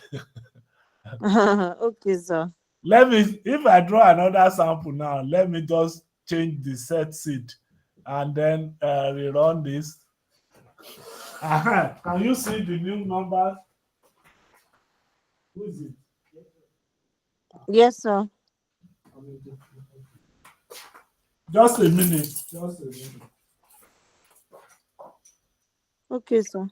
Okay, sir. If I draw another sample now, let me just change the set seed and then rerun this. Can you see the new number? Who is it? Yes, sir. Just a minute. Okay, sir.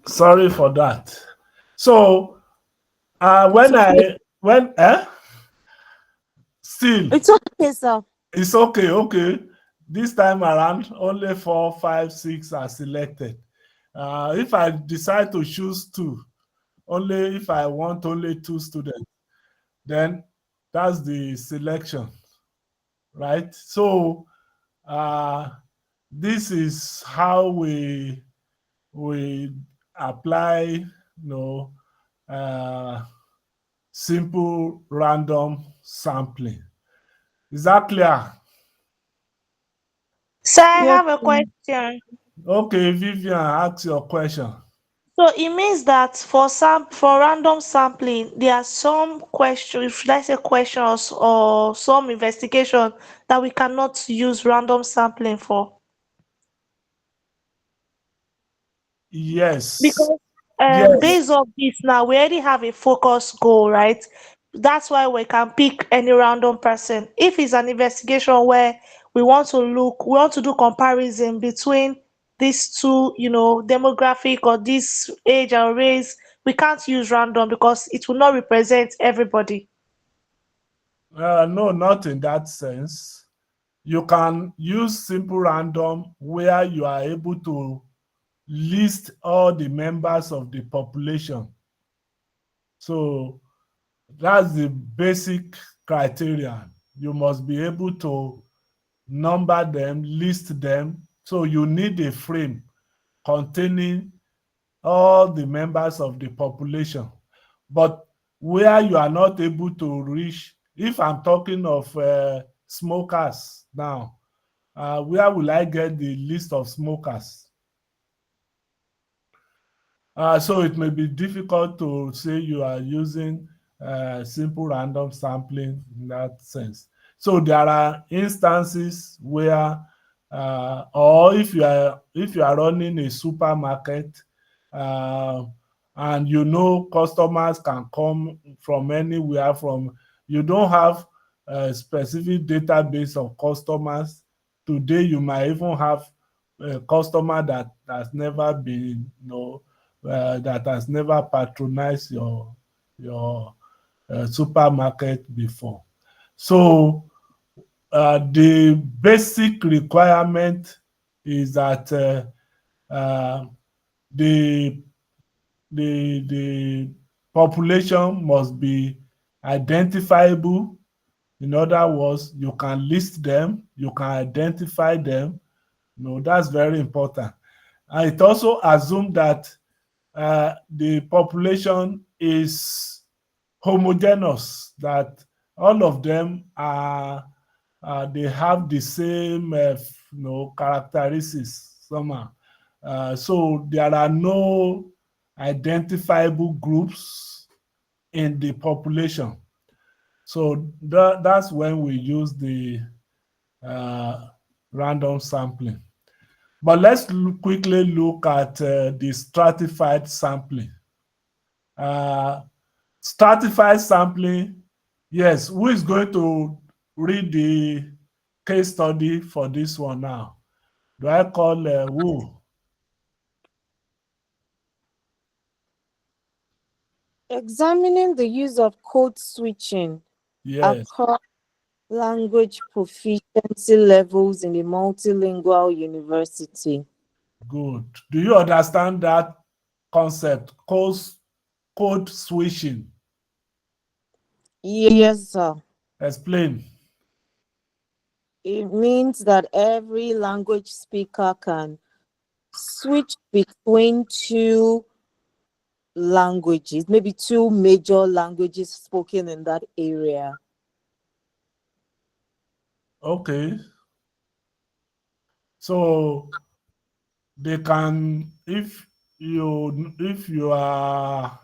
Sorry for that. So still It's okay, sir. it's okay. This time around, only 4, 5, 6 are selected. If I decide to choose 2, only if I want only 2 students, then that's the selection, right? So this is how we apply, simple random sampling. Is that clear? So I Yes, have a question. Okay, Vivian, ask your question. So it means that for random sampling, there are some questions, should I say questions or some investigation that we cannot use random sampling for. Yes. Because Yes. based on this now, we already have a focus goal, right? That's why we can pick any random person. If it's an investigation where we want to do comparison between these two, demographic or this age and race, we can't use random because it will not represent everybody. No, not in that sense. You can use simple random where you are able to list all the members of the population. So that's the basic criteria. You must be able to number them, list them. So you need a frame containing all the members of the population. But where you are not able to reach, if I'm talking of smokers now, where will I get the list of smokers? So it may be difficult to say you are using simple random sampling in that sense. So there are instances where, or if you are running a supermarket, and customers can come from anywhere. You don't have a specific database of customers. Today you might even have a customer that has never been, that has never patronized your supermarket before. So the basic requirement is that the population must be identifiable. In other words, you can list them, you can identify them. That's very important. And it also assumes that the population is homogeneous, that all of them are they have the same characteristics somehow. So there are no identifiable groups in the population. So that's when we use the random sampling. But let's quickly look at the stratified sampling. Stratified sampling, yes, who is going to read the case study for this one now? Do I call who? Examining the use of code switching Yes, across language proficiency levels in a multilingual university. good. Do you understand that concept? Code switching. Yes, sir. Explain. It means that every language speaker can switch between two languages, maybe two major languages spoken in that area. Okay. So they can, if you are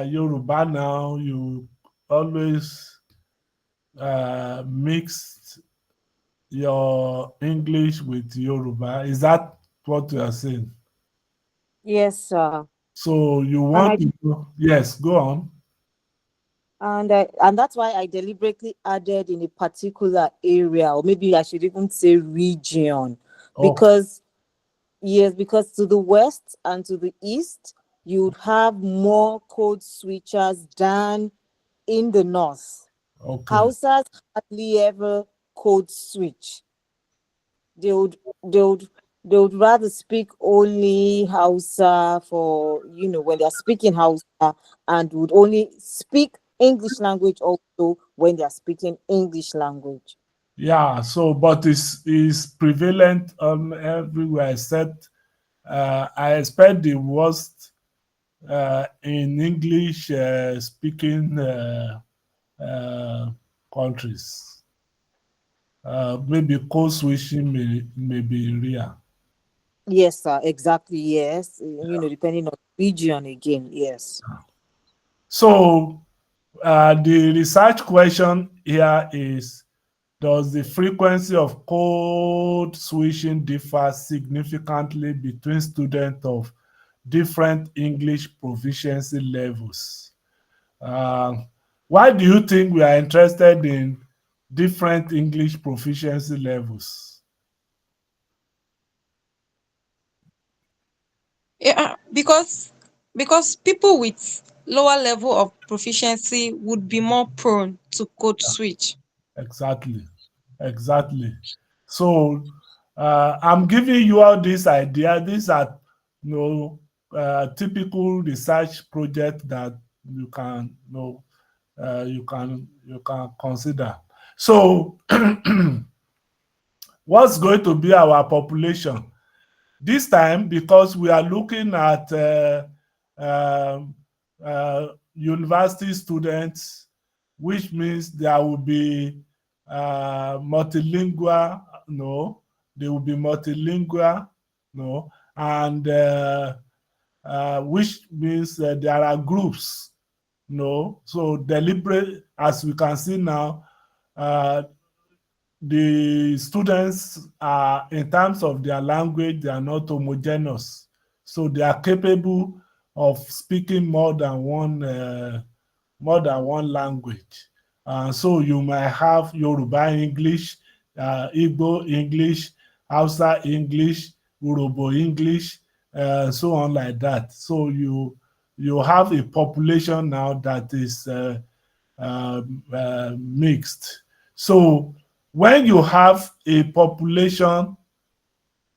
Yoruba now, you always mix your English with Yoruba. Is that what you are saying? Yes, sir. So you And want I to go, yes, go on. and that's why I deliberately added in a particular area, or maybe I should even say region, Okay, because yes, because to the west and to the east, you'd have more code switchers than in the north. okay. Hausas hardly ever code switch. They would they would they would rather speak only Hausa for when they're speaking Hausa, and would only speak English language also when they're speaking English language. Yeah, so but it's prevalent everywhere except I expect the worst in English speaking uh, countries. Maybe code switching may be real. Yes, sir, exactly. Yes, depending on region again. Yes. So the research question here is: does the frequency of code switching differ significantly between students of different English proficiency levels? Uh, why do you think we are interested in different English proficiency levels? Yeah, because people with lower level of proficiency would be more prone to code switch. Exactly. Exactly. So I'm giving you all this idea. These are typical research projects that you can you can consider. So what's going to be our population? This time, because we are looking at um, university students, which means there will be multilingual, no, they will be multilingual, no, and which means there are groups, no. So deliberate, as we can see now, uh, the students are, in terms of their language, they are not homogeneous. So they are capable of speaking more than one language. So you might have Yoruba English, Igbo English, Hausa English, Urobo English, so on like that. So you have a population now that is mixed. So when you have a population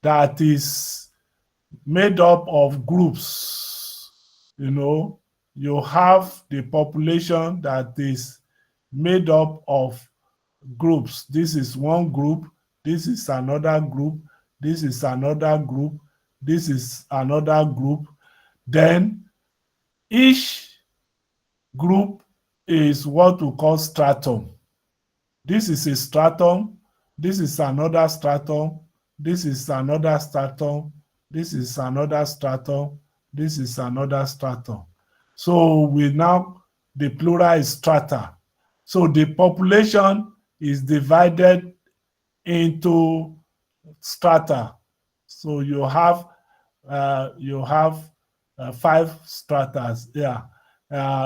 that is made up of groups, you have the population that is made up of groups. This is one group, this is another group, this is another group, This is another group. Then each group is what we call stratum. This is a stratum. This is another stratum. This is another stratum. This is another stratum. This is another stratum. So we now, the plural is strata. So the population is divided into strata. So you have 5 stratas. Yeah.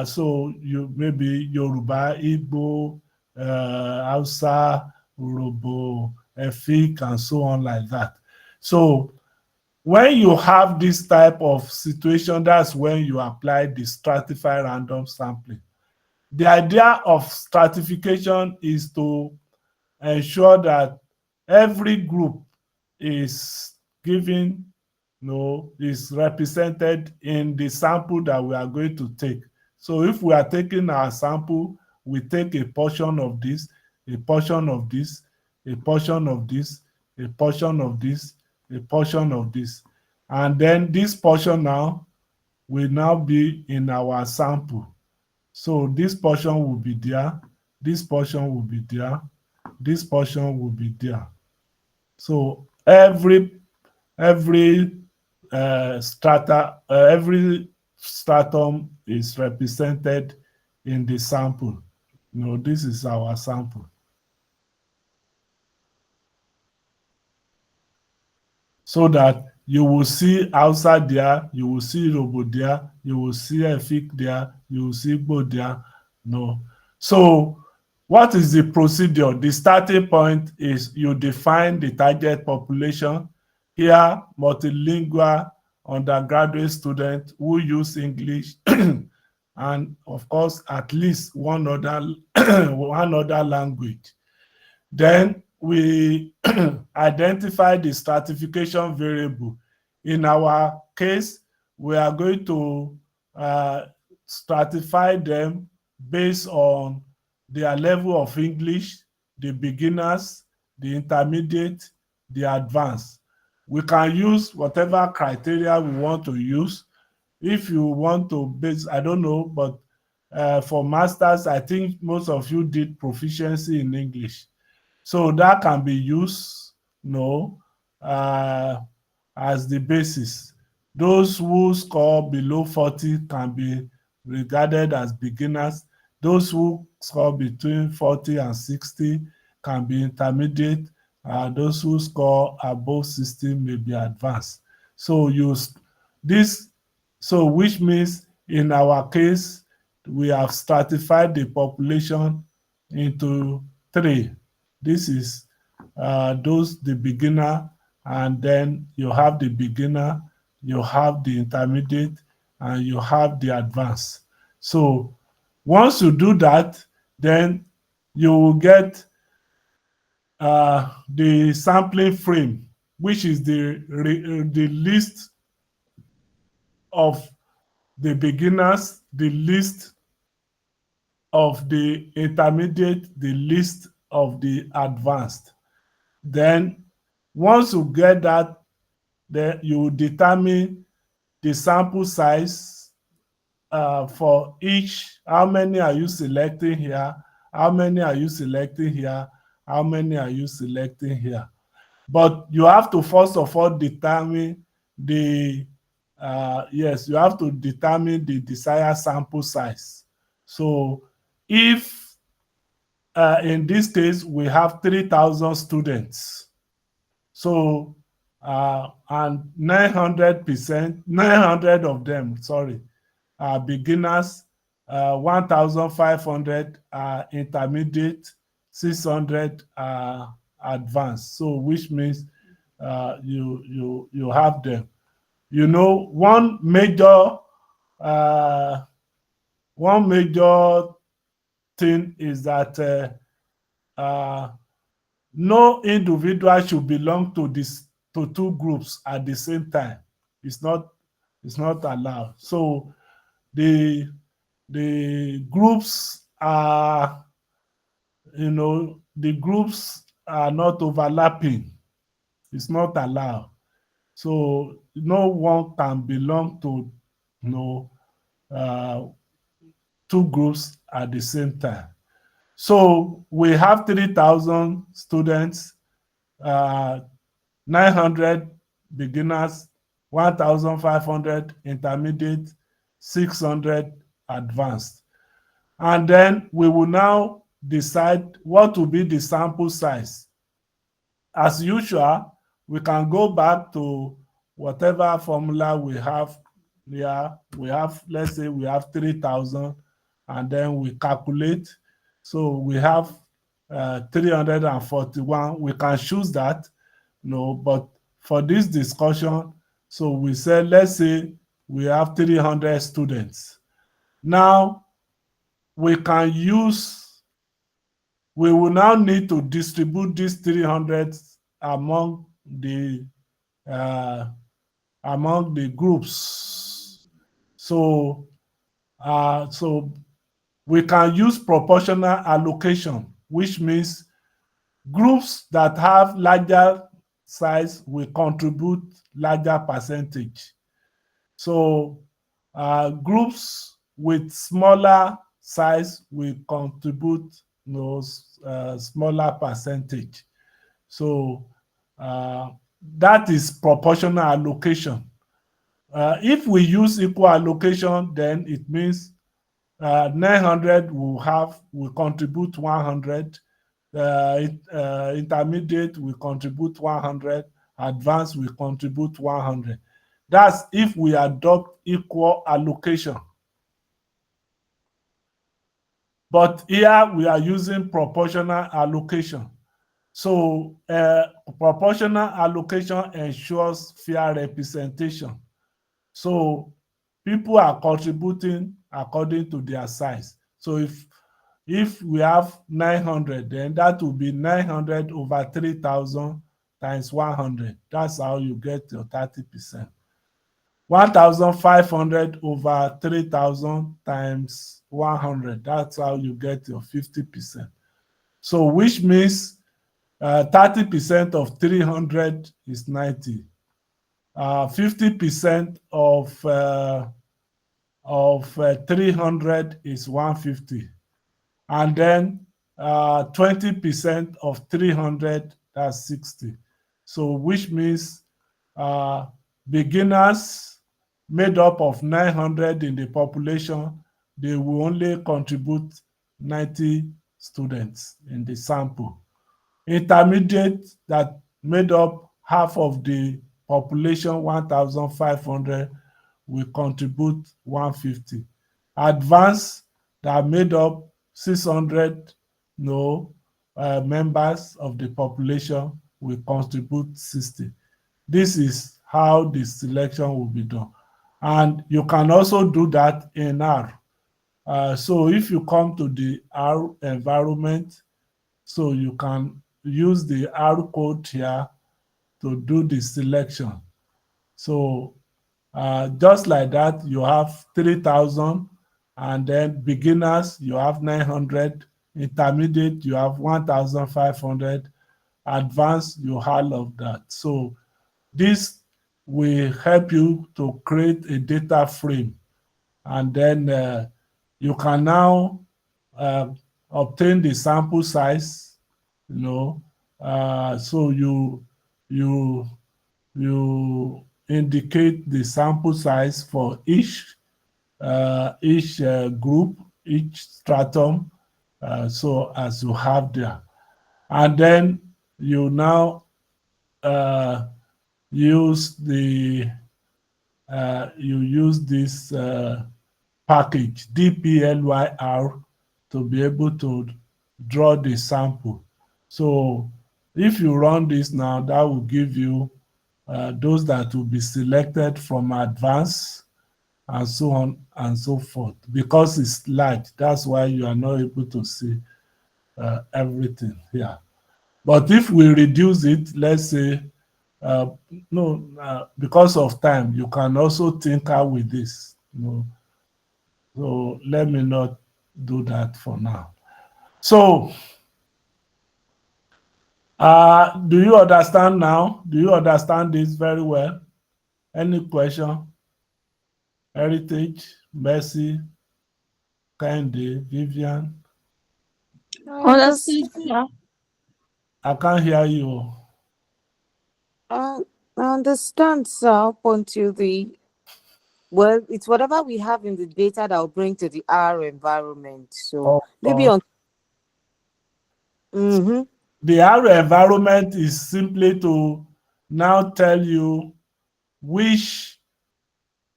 So you maybe Yoruba, Igbo, Hausa, Urhobo, Efik, and so on like that. So when you have this type of situation, that's when you apply the stratified random sampling. The idea of stratification is to ensure that every group is given, is represented in the sample that we are going to take. So if we are taking our sample, we take a portion of this, a portion of this, a portion of this, a portion of this, a portion of this. And then this portion now will now be in our sample. So this portion will be there, this portion will be there, this portion will be there. So every strata, every stratum is represented in the sample. This is our sample. So that you will see Hausa there, you will see Yoruba there, you will see Efik there, you will see Igbo there. So what is the procedure? The starting point is you define the target population. Here, multilingual undergraduate students who use English and of course at least one other language. Then we identify the stratification variable. In our case, we are going to stratify them based on their level of English, the beginners, the intermediate, the advanced. We can use whatever criteria we want to use. If you want to base, I don't know, but for masters, I think most of you did proficiency in English. So that can be used, as the basis. Those who score below 40 can be regarded as beginners. Those who score between 40 and 60 can be intermediate. Those who score above 60 may be advanced. So which means in our case, we have stratified the population into 3. This is the beginner, and then you have the beginner, you have the intermediate, and you have the advanced. So once you do that, then you will get the sampling frame, which is the list of the beginners, the list of the intermediate, the list of the advanced. Then once you get that, then you determine the sample size for each. How many are you selecting here? How many are you selecting here? How many are you selecting here? But you have to first of all determine the you have to determine the desired sample size. So if in this case we have 3,000 students, so and 900 of them, are beginners, 1,500 are intermediate, 600 are advanced. So which means you have them. One major thing is that no individual should belong to 2 groups at the same time. It's not allowed. So the groups are not overlapping. It's not allowed. So no one can belong to two groups at the same time. So we have 3,000 students, 900 beginners, 1,500 intermediate, 600 advanced. And then we will now decide what will be the sample size. As usual, we can go back to whatever formula we have here. We have, let's say we have 3,000, and then we calculate. So we have 341. We can choose that, but for this discussion, so we said, let's say we have 300 students. Now, we will now need to distribute these 300 among the groups. So we can use proportional allocation, which means groups that have larger size will contribute larger percentage. So groups with smaller size will contribute smaller percentage. So that is proportional allocation. If we use equal allocation, then it means 900 will contribute 100. Intermediate will contribute 100. Advanced will contribute 100. That's if we adopt equal allocation. But here we are using proportional allocation. So proportional allocation ensures fair representation. So people are contributing according to their size. So if we have 900, then that will be 900 over 3,000 times 100. That's how you get your 30%. 1,500 over 3,000 times 100. That's how you get your 50%. So which means 30% of 300 is 90. 50% of 300 is 150. And then 20% of 300, that's 60. So which means beginners made up of 900 in the population, they will only contribute 90 students in the sample. Intermediate that made up half of the population, 1,500, will contribute 150. Advanced that made up 600 members of the population will contribute 60. This is how the selection will be done. And you can also do that in R. So if you come to the R environment, so you can use the R code here to do the selection. So just like that, you have 3,000, and then beginners, you have 900, intermediate, you have 1,500, advanced, you have all of that. So this will help you to create a data frame, and then you can now obtain the sample size, so you indicate the sample size for each group, each stratum, so as you have there. And then you now use this package dplyr to be able to draw the sample. So if you run this now, that will give you those that will be selected from advanced and so on and so forth. Because it's large, that's why you are not able to see everything here. But if we reduce it, let's say, because of time, you can also tinker with this. So let me not do that for now. So do you understand now? Do you understand this very well? Any question? Heritage, Mercy, Kende, Vivian. Understood, sir. I can't hear you. Uh, I understand, sir, up until well, it's whatever we have in the data that will bring to the R environment. So Of maybe course. on. Mm-hmm. The R environment is simply to now tell you which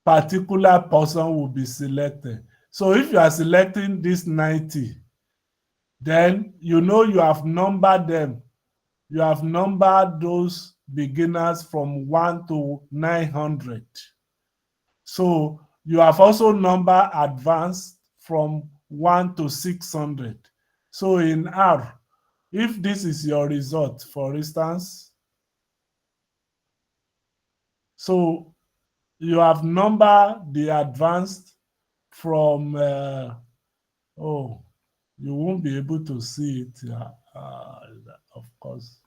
particular person will be selected. So if you are selecting this 90, then you know you have numbered them. You have numbered those beginners from 1 to 900. So you have also numbered advanced from 1 to 600. So in R, if this is your result, for instance, so you have numbered the advanced from, oh, you won't be able to see it, of course,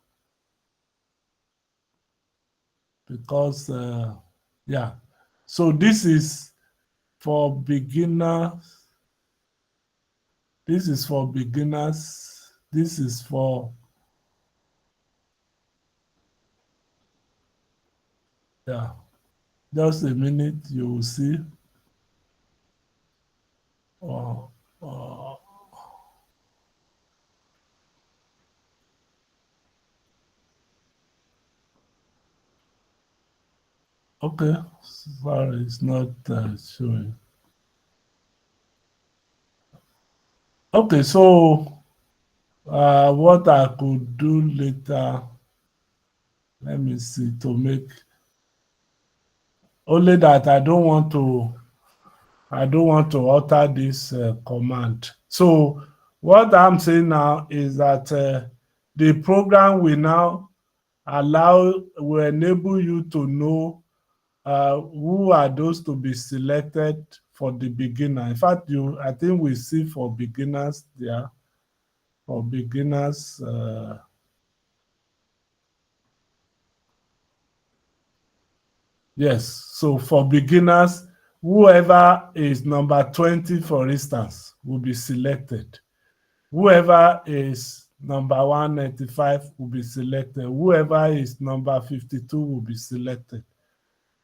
because, yeah. So this is for beginners. This is for beginners. This is for, yeah. Just a minute, you will see. Oh, oh, okay, sorry, it's not showing. Okay, so what I could do later, let me see, to make, only that I don't want to alter this command. So what I'm saying now is that the program will now will enable you to know who are those to be selected for the beginner. In fact, I think we see for beginners there, for beginners, yes. So for beginners, whoever is number 20, for instance, will be selected. Whoever is number 195 will be selected. Whoever is number 52 will be selected.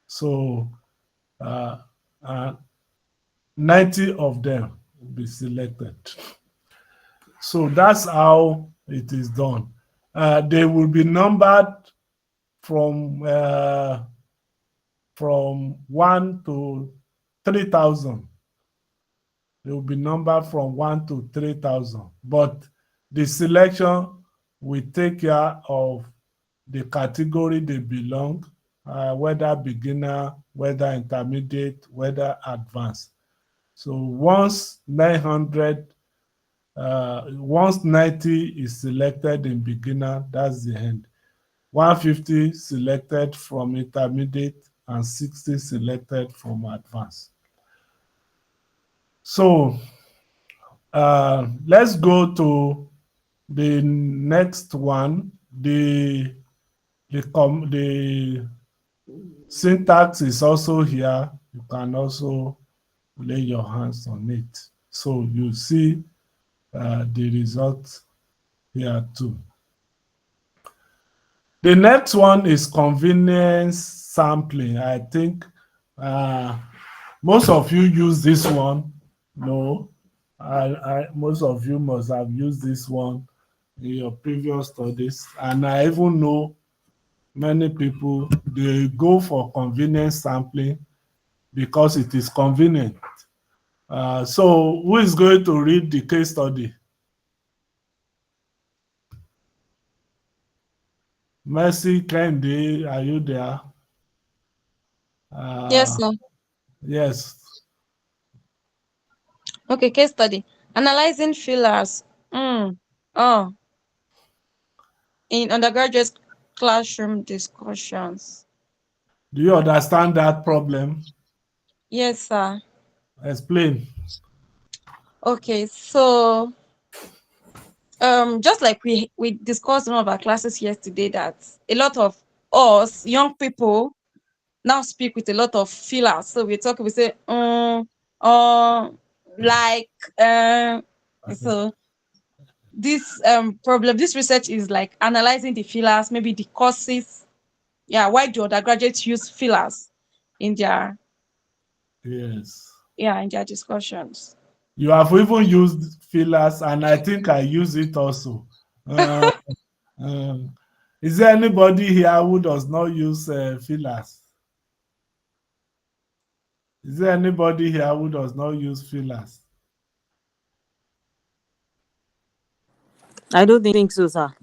So uh, uh, 90 of them will be selected. So that's how it is done. They will be numbered from 1 to 3,000. They will be numbered from 1 to 3,000. But the selection will take care of the category they belong, whether beginner, whether intermediate, whether advanced. So once 900, once 90 is selected in beginner, that's the end. 150 selected from intermediate and 60 selected from advanced. So let's go to the next one. The syntax is also here. You can also lay your hands on it. So you see the result here too. The next one is convenience sampling. I think most of you use this one. No, most of you must have used this one in your previous studies. And I even know many people, they go for convenience sampling because it is convenient. So who is going to read the case study? Mercy, Kendi, are you there? Yes, sir. Yes. Okay, case study. Analyzing fillers. Oh, in undergraduate classroom discussions. Do you understand that problem? Yes, sir. Explain. Okay, so just like we discussed in one of our classes yesterday, that a lot of us young people now speak with a lot of fillers. So we talk, we say, like, so this problem, this research is like analyzing the fillers, maybe the causes. Yeah, why do undergraduates use fillers in their in their discussions? You have even used fillers, and I think I use it also. Uh, is there anybody here who does not use fillers? Is there anybody here who does not use fillers? I don't think so, sir.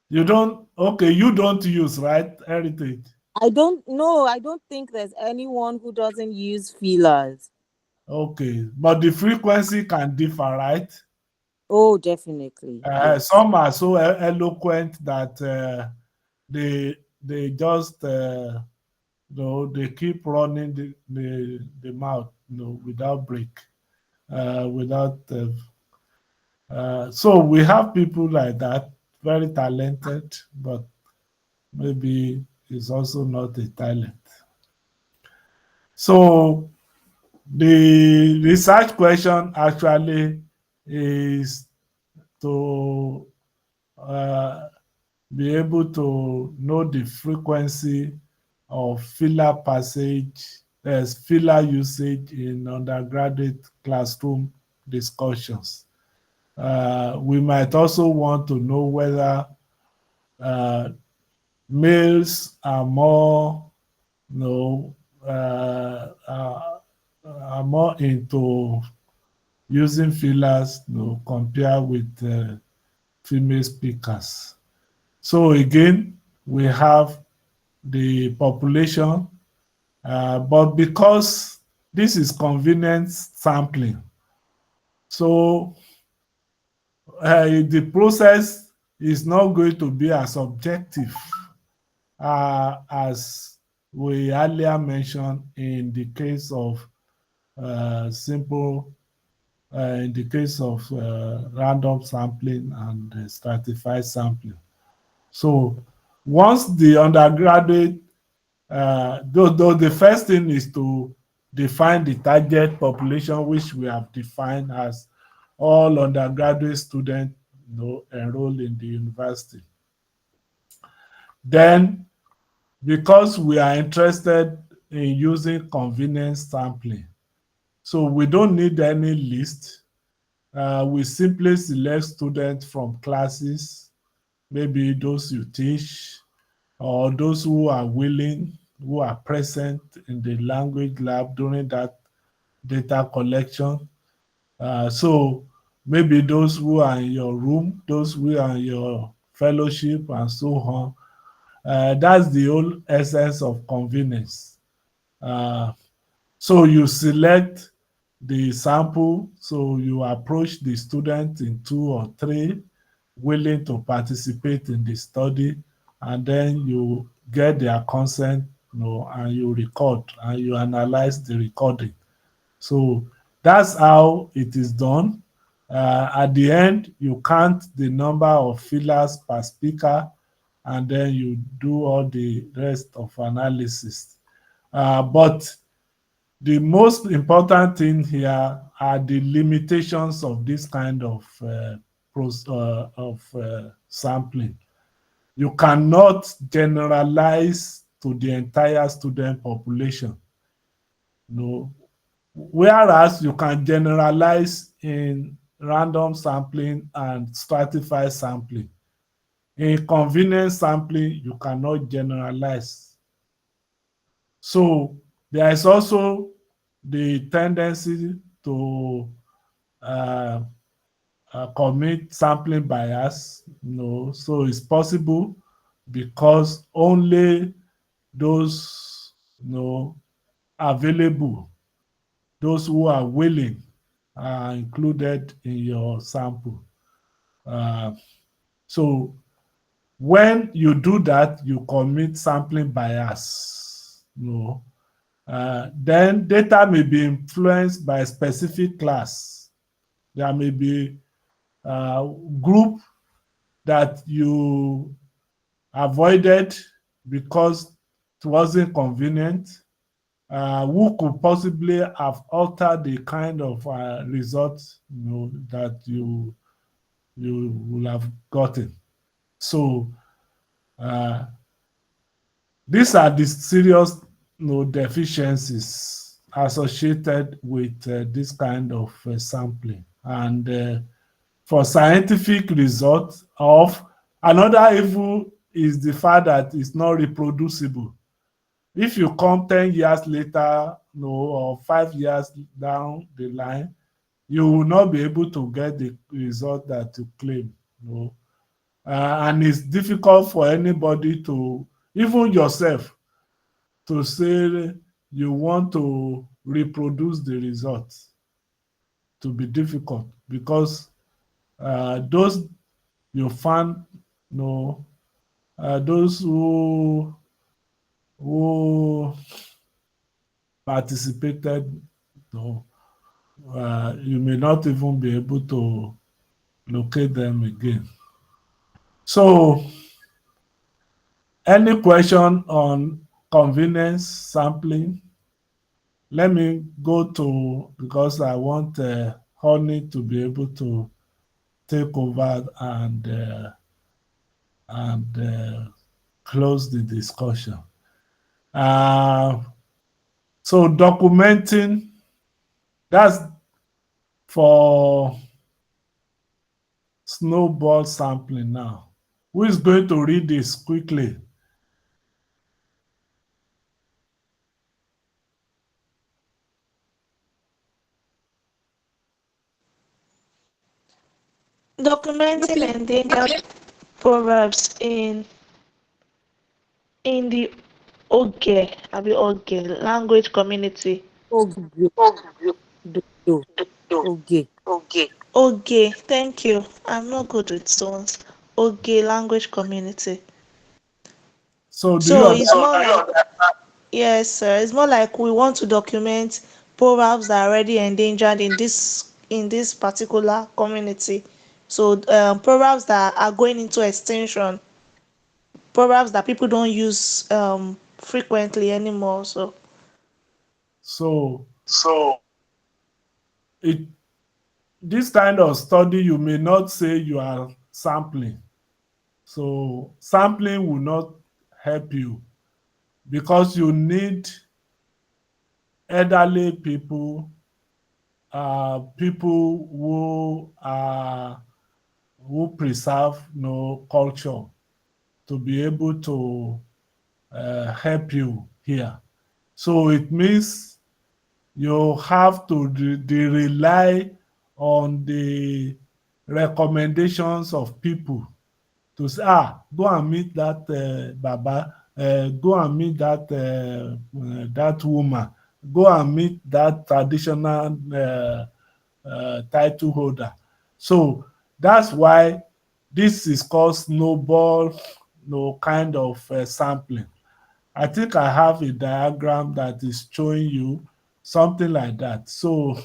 You don't? Okay, you don't use, right? Heritage. I don't know. I don't think there's anyone who doesn't use feelers. Okay, but the frequency can differ, right? Oh, definitely. Yes. Some are so eloquent that they just they keep running the mouth, without break, without. So we have people like that, very talented, but maybe it's also not a talent. So the research question actually is to be able to know the frequency of filler passage, filler usage in undergraduate classroom discussions. We might also want to know whether males are more, are more into using fillers, compared with female speakers. So again, we have the population, but because this is convenience sampling, so the process is not going to be as objective as we earlier mentioned in the case of in the case of random sampling and stratified sampling. So once the undergraduate, though the first thing is to define the target population, which we have defined as all undergraduate students enrolled in the university. Then, because we are interested in using convenience sampling, so we don't need any list. We simply select students from classes, maybe those you teach, or those who are willing, who are present in the language lab during that data collection. So maybe those who are in your room, those who are in your fellowship, and so on. That's the whole essence of convenience. So you select the sample, so you approach the student in 2 or 3 willing to participate in the study, and then you get their consent, and you record and you analyze the recording. So that's how it is done. At the end, you count the number of fillers per speaker, and then you do all the rest of analysis. But the most important thing here are the limitations of this kind of sampling. You cannot generalize to the entire student population. Whereas you can generalize in random sampling and stratified sampling. In convenience sampling, you cannot generalize. So there is also the tendency to commit sampling bias. So it's possible because only those available, those who are willing, are included in your sample. So when you do that, you commit sampling bias. Then data may be influenced by a specific class. There may be a group that you avoided because it wasn't convenient. Who could possibly have altered the kind of results that you will have gotten? So these are the serious deficiencies associated with this kind of sampling. And for scientific results of another evil is the fact that it's not reproducible. If you come 10 years later, or 5 years down the line, you will not be able to get the result that you claim. And it's difficult for anybody to, even yourself, to say you want to reproduce the results. To be difficult because those you find, those who participated, you may not even be able to locate them again. So, any question on convenience sampling? Let me go to, because I want Honey to be able to take over and close the discussion. So documenting, that's for snowball sampling now. Who is going to read this quickly? Documenting endangered proverbs in the Oge language community. Okay. Okay. Oge, thank you. I'm not good with stones. Oge language community. So do So you it's more like, yes, sir. It's more like we want to document proverbs that are already endangered in this particular community. So proverbs that are going into extinction, proverbs that people don't use frequently anymore. so it this kind of study, you may not say you are sampling. So sampling will not help you because you need elderly people, people who preserve culture, to be able to help you here. So it means you have to rely on the recommendations of people to say, go and meet that Baba, go and meet that woman, go and meet that traditional title holder. So that's why this is called snowball, kind of sampling. I think I have a diagram that is showing you something like that. So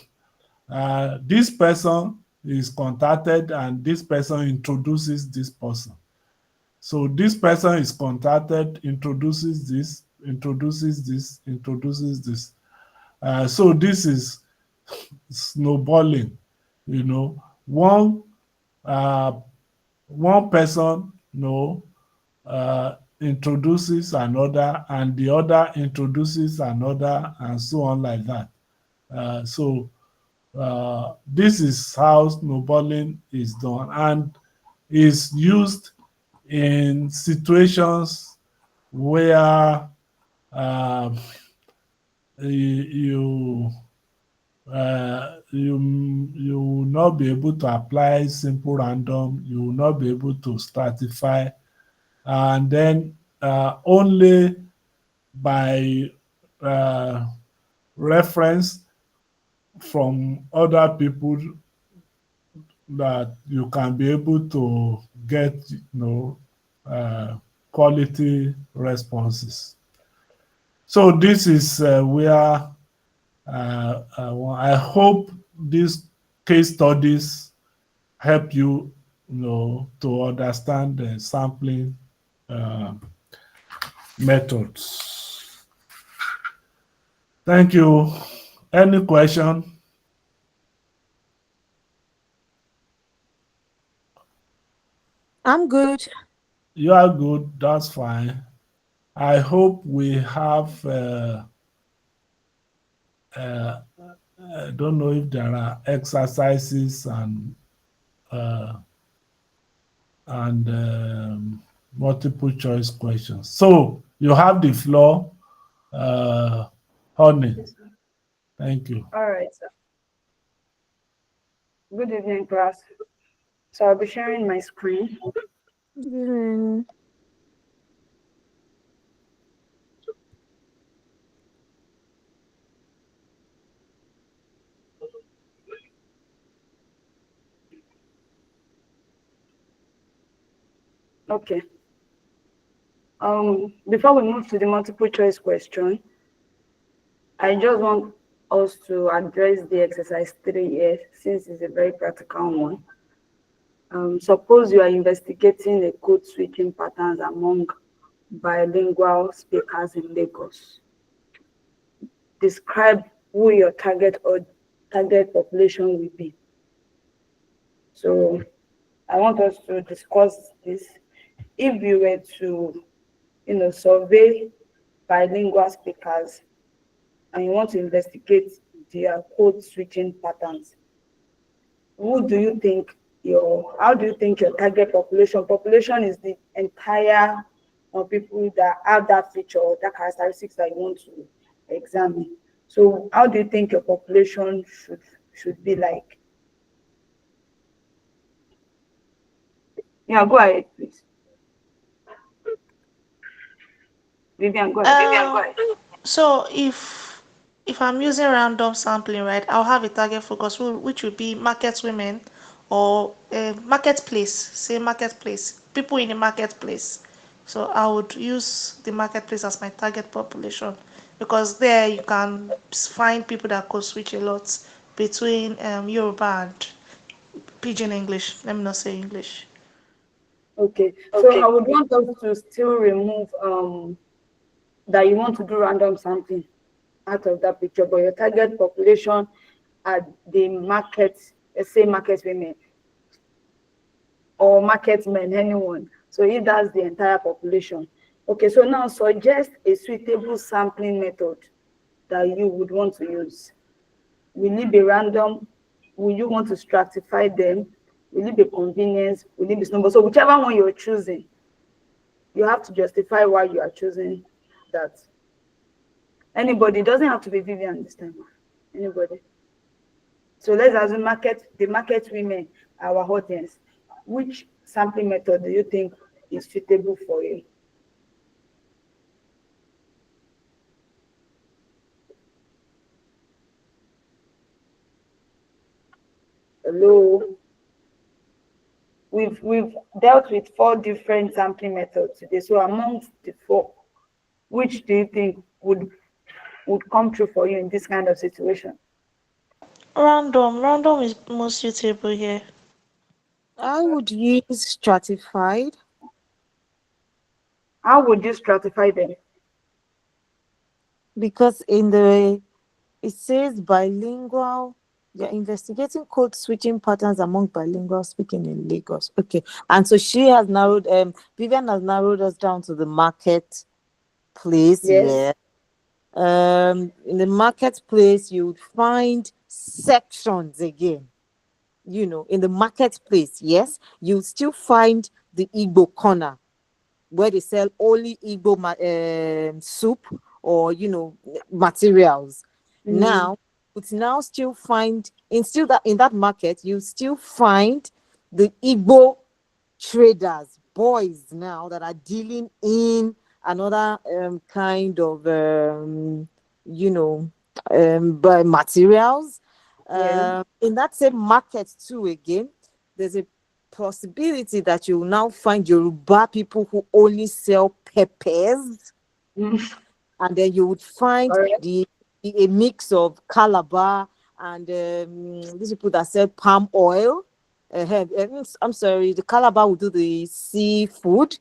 this person is contacted and this person introduces this person. So this person is contacted, introduces this, introduces this, introduces this. So this is snowballing. One person introduces another, and the other introduces another, and so on like that. So this is how snowballing is done, and is used in situations where you will not be able to apply simple random, you will not be able to stratify, and then only by reference from other people that you can be able to get quality responses. So this is where I hope these case studies help you, to understand the sampling methods. Thank you. Any question? I'm good. You are good. That's fine. I hope we have. I don't know if there are exercises uh, and multiple choice questions. So you have the floor, Honey. Thank you. All right, sir. Good evening, class. So I'll be sharing my screen. Mm, Okay. Before we move to the multiple choice question, I just want us to address the exercise 3 here, since it's a very practical one. Suppose you are investigating the code switching patterns among bilingual speakers in Lagos. Describe who your target population will be. So I want us to discuss this. If you were to, survey bilingual speakers and you want to investigate their code switching patterns, how do you think your target population is the entire people that have that feature or that characteristics that you want to examine. So how do you think your population should be like? Yeah, go ahead, please. Vivian, go ahead. So if I'm using random sampling, right, I'll have a target focus which would be market women or marketplace, say marketplace, people in the marketplace. So I would use the marketplace as my target population because there you can find people that could switch a lot between Yoruba and Pidgin English. Let me not say English. Okay, so I would want us to still remove that you want to do random sampling out of that picture, but your target population at the market, let's say market women or market men, anyone. So if that's the entire population. Okay, so now suggest a suitable sampling method that you would want to use. Will it be random? Will you want to stratify them? Will it be convenience? Will it be snowball? So whichever one you're choosing, you have to justify why you are choosing that. Anybody, doesn't have to be Vivian this time. Anybody. So let's assume the market women, our audience. Which sampling method do you think is suitable for you? Hello. We've dealt with 4 different sampling methods today. So amongst the 4, which do you think would come true for you in this kind of situation? Random is most suitable here. I would use stratified How would you stratify them? because it says bilingual. You're investigating code switching patterns among bilingual speaking in Lagos. Okay. And so Vivian has narrowed us down to the marketplace. Yes. Yeah. In the marketplace, you would find sections again. In the marketplace, yes, you still find the Igbo corner where they sell only Igbo soup or materials. Now, but now still find in that market, you still find the Igbo traders, boys now that are dealing in another kind of by materials. Yeah. In that same market too, again, there's a possibility that you will now find Yoruba people who only sell peppers, and then you would find Correct. a mix of Calabar and these people that sell palm oil. I'm sorry, the Calabar will do the seafood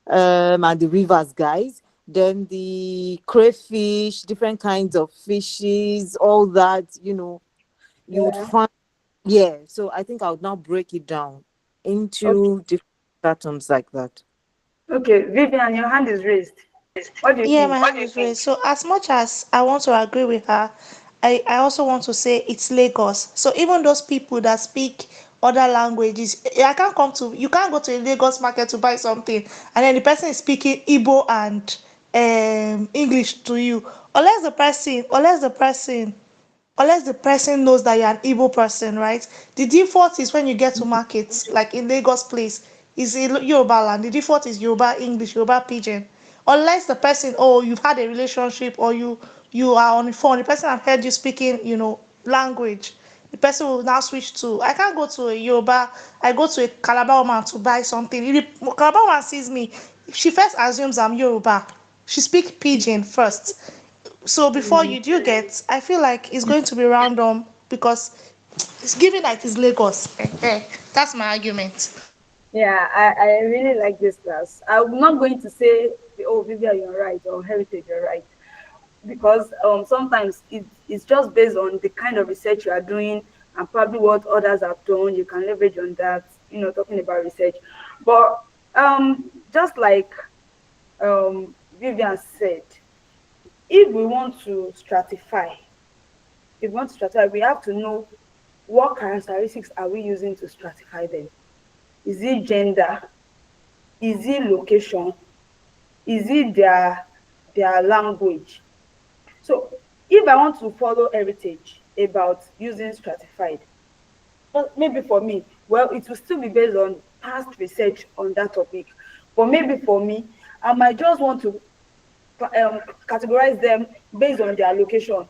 and the rivers guys. then the crayfish, different kinds of fishes, all that, you would Yeah. find. Yeah, so I think I would now break it down Okay. into different atoms like that. Okay, Vivian, your hand is raised. What do you Yeah, think? my hand is raised. So as much as I want to agree with her, I also want to say it's Lagos. So even those people that speak other languages, I can't come to you can't go to a Lagos market to buy something and then the person is speaking Igbo and English to you. Unless the person knows that you're an Igbo person, right? The default is when you get to markets, like in Lagos place, is in Yoruba land. The default is Yoruba English, Yoruba Pidgin. Unless the person, oh, you've had a relationship or you are on the phone, the person have heard you speaking, language. The person will now switch to. I can't go to a Yoruba. I go to a Calabar woman to buy something. If the Calabar woman sees me, she first assumes I'm Yoruba. She speak Pidgin first. So before Mm, you get, I feel like it's going to be random because it's giving like it's Lagos. That's my argument. yeah, I really like this class. I'm not going to say, oh, Vivian, you're right, or Heritage, you're right, because sometimes it's just based on the kind of research you are doing and probably what others have done. You can leverage on that, talking about research. But just like Vivian said, if we want to stratify, we have to know what characteristics are we using to stratify them. Is it gender? Is it location? Is it their language? So if I want to follow heritage about using stratified, well, maybe for me, well, it will still be based on past research on that topic. But maybe for me, I might just want to categorize them based on their location.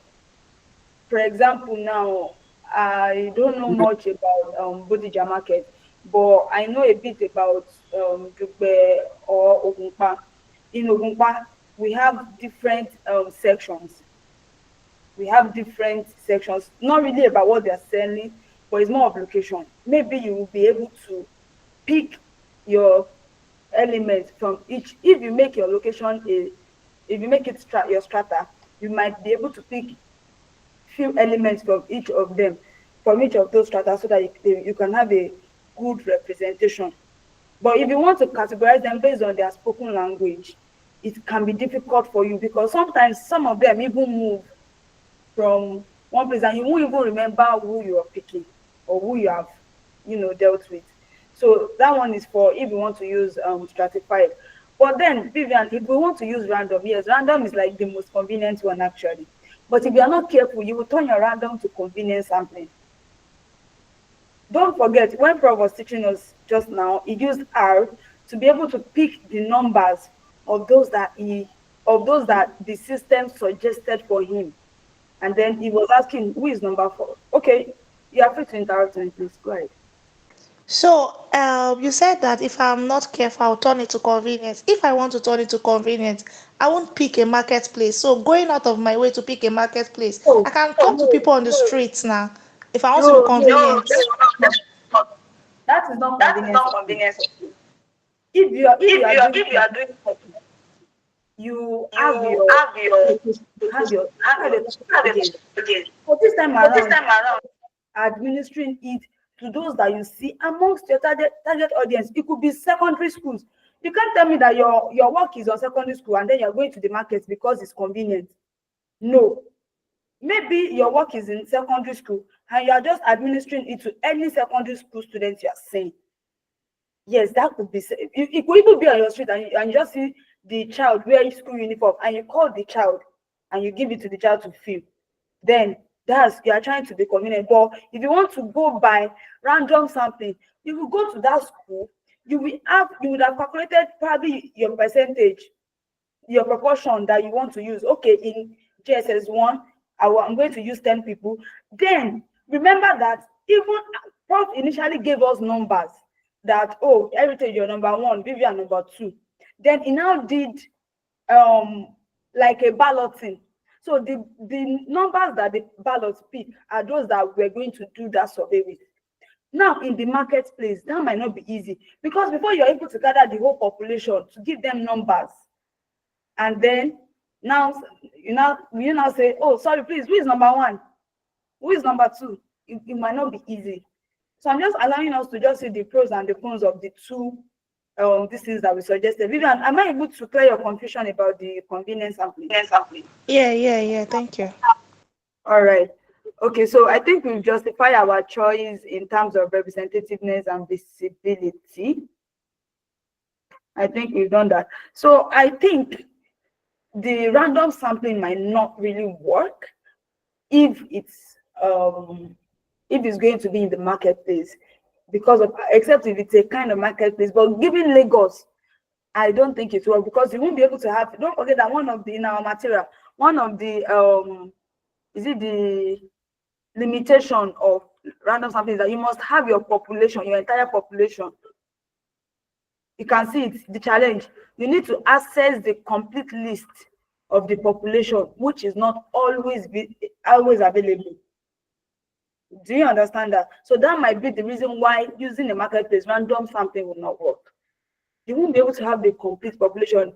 For example, now I don't know much about Bodija market, but I know a bit about Dugbe or Ogunpa. In Ogunpa, we have different sections. We have different sections, not really about what they're selling, but it's more of location. Maybe you will be able to pick your elements from each. If you make your location if you make it your strata, you might be able to pick few elements from each of them, from each of those strata, so that you can have a good representation. But if you want to categorize them based on their spoken language, it can be difficult for you because sometimes some of them even move from one place and you won't even remember who you are picking or who you have, dealt with. So that one is for if you want to use stratified. But then, Vivian, if we want to use random, yes, random is like the most convenient one actually. But if you are not careful, you will turn your random to convenience sampling. Don't forget, when Prof was teaching us just now, he used R to be able to pick the numbers of those that the system suggested for him. And then he was asking, who is number 4? Okay, you are free to interrupt me, please. Go ahead. So you said that if I'm not careful, I'll turn it to convenience. If I want to turn it to convenience, I won't pick a marketplace. So going out of my way to pick a marketplace, Oh, I can talk to people on the streets now. If I want to be no, no, convenient. that is not convenience. If you are doing something, you have your location, have your target audience. But this time around, administering it to those that you see amongst your target audience. It could be secondary schools. You can't tell me that your work is on secondary school and then you're going to the market because it's convenient. No. Maybe your work is in secondary school and you are just administering it to any secondary school students you are seeing. Yes, that could be. It could even be on your street and you just see the child wearing school uniform and you call the child and you give it to the child to fill. Then that's you are trying to be convenient. But if you want to go by random sampling, if you go to that school, you would have calculated probably your percentage, your proportion that you want to use. Okay, in JSS1, I'm going to use 10 people. Then remember that even Prof initially gave us numbers that, oh, Heritage, you're number 1, Vivian number 2. Then he now did like a balloting. So the numbers that the ballots pick are those that we're going to do that survey with. Now, in the marketplace, that might not be easy because before you're able to gather the whole population to give them numbers, and then now you now say, oh, sorry, please, who is number one? Who is number two? It might not be easy. So I'm just allowing us to just see the pros and the cons of the two these things that we suggested. Vivian, am I able to clear your confusion about the convenience sampling? Yeah. Thank you. All right. Okay, so I think we've justified our choice in terms of representativeness and visibility. I think we've done that. So I think the random sampling might not really work if it's going to be in the marketplace, because of, except if it's a kind of marketplace. But given Lagos, I don't think it will, because you won't be able to have. Don't forget that one of the in our material, one of the is it the limitation of random sampling is that you must have your population, your entire population. You can see it's the challenge. You need to access the complete list of the population, which is not always available. Do you understand that? So that might be the reason why using a marketplace random sampling will not work. You won't be able to have the complete population,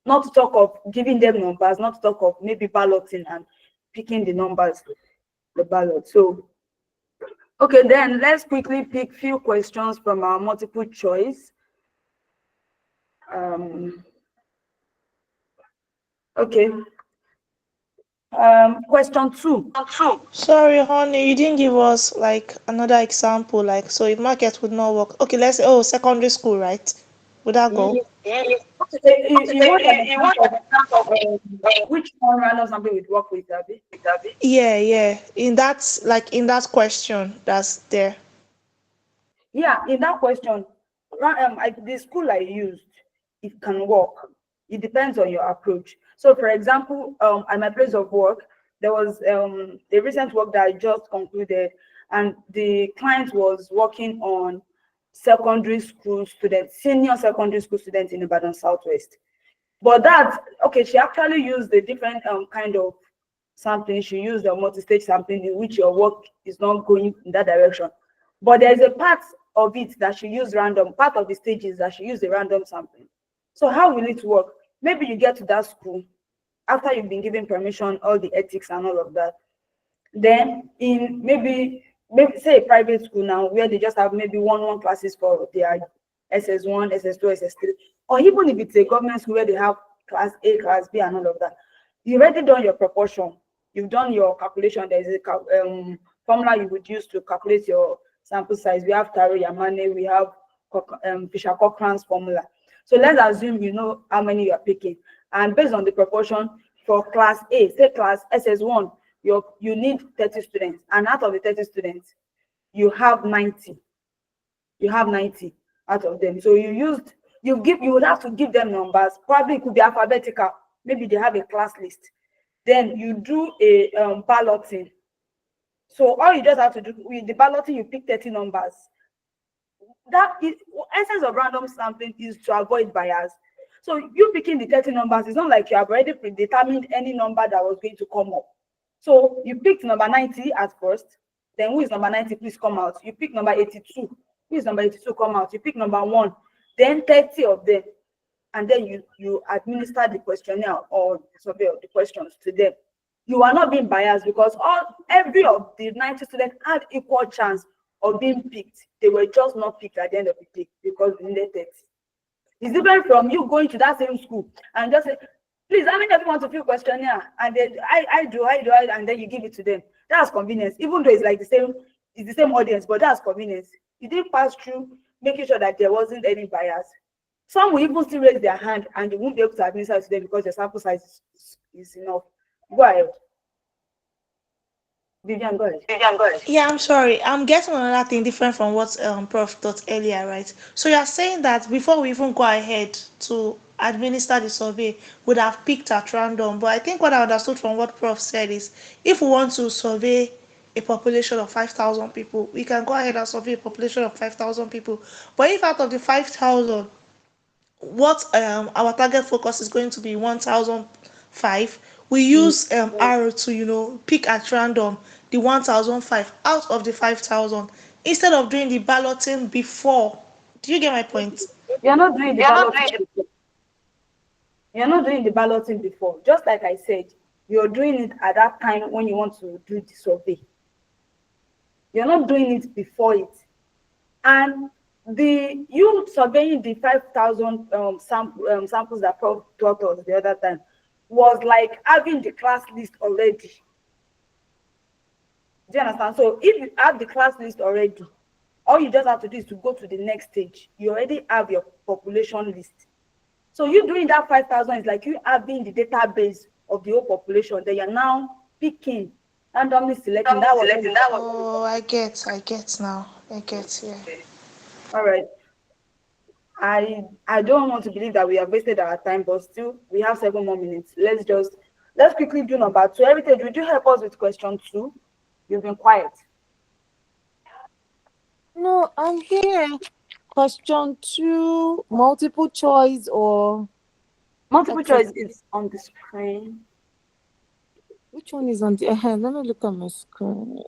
not to talk of giving them numbers, not to talk of maybe balloting and picking the numbers, the ballot. So, okay, then let's quickly pick few questions from our multiple choice. Okay. Question 2. Sorry, honey, you didn't give us like another example. Like, so if market would not work, okay, let's say, oh, secondary school, right? Would that go? You want an example of which one random sampling would work with, Abby? Yeah. In that question, that's there. Yeah, in that question, the school I used, it can work. It depends on your approach. So, for example, at my place of work, there was a recent work that I just concluded, and the client was working on secondary school students, senior secondary school students in Ibadan Southwest. But that, okay, she actually used a different kind of sampling. She used a multi-stage sampling in which your work is not going in that direction. But there's a part of it that she used random, part of the stages that she used a random sampling. So how will it work? Maybe you get to that school after you've been given permission, all the ethics and all of that. Then in maybe say a private school now where they just have maybe one classes for their SS1, SS2, SS3, or even if it's a government school where they have class A, class B, and all of that. You've already done your proportion. You've done your calculation. There's a formula you would use to calculate your sample size. We have Taro Yamane, we have Fisher-Cochrane's formula. So let's assume you know how many you are picking. And based on the proportion for class A, say class SS1, you need 30 students. And out of the 30 students, you have 90. You have 90 out of them. So you would have to give them numbers. Probably it could be alphabetical. Maybe they have a class list. Then you do a balloting. So all you just have to do with the balloting, you pick 30 numbers. That is essence of random sampling, is to avoid bias. So you picking the 30 numbers, it's not like you have already predetermined any number that was going to come up. So you picked number 90 at first. Then who is number 90? Please come out. You pick number 82. Who is number 82? Come out. You pick number 1. Then 30 of them. And then you administer the questionnaire or survey of the questions to them. You are not being biased because every of the 90 students had equal chance of being picked. They were just not picked at the end of the day because they needed 30. It's different from you going to that same school and just say, please, how many of you want to fill questionnaire? And then I do, and then you give it to them. That's convenience, even though it's like it's the same audience, but that's convenience. You didn't pass through making sure that there wasn't any bias. Some will even still raise their hand and they won't be able to administer to them because the sample size is enough. Go ahead. Vivian, go ahead. Yeah, I'm sorry. I'm getting another thing different from what Prof thought earlier, right? So you're saying that before we even go ahead to administer the survey, would have picked at random. But I think what I understood from what Prof said is if we want to survey a population of 5,000 people, we can go ahead and survey a population of 5,000 people. But if out of the 5,000, what our target focus is going to be 1,005, we use arrow to pick at random the 1,005 out of the 5,000 instead of doing the balloting before. Do you get my point? You're not doing the balloting. You're not doing the balloting before. Just like I said, you're doing it at that time when you want to do the survey. You're not doing it before it. And you surveying the 5,000 samples that Prof taught us the other time was like having the class list already. Do you understand? So if you have the class list already, all you just have to do is to go to the next stage. You already have your population list. So you doing that 5,000 is like you having the database of the whole population. Then you're now picking, randomly selecting. That was. Oh, I get now. I get, yeah. All right. I don't want to believe that we have wasted our time, but still we have 7 more minutes. Let's quickly do number 2. Heritage, would you help us with question 2? You've been quiet. No, I'm here. Question 2, multiple choice or Multiple choice is on the screen. which one is on the let me look at my screen.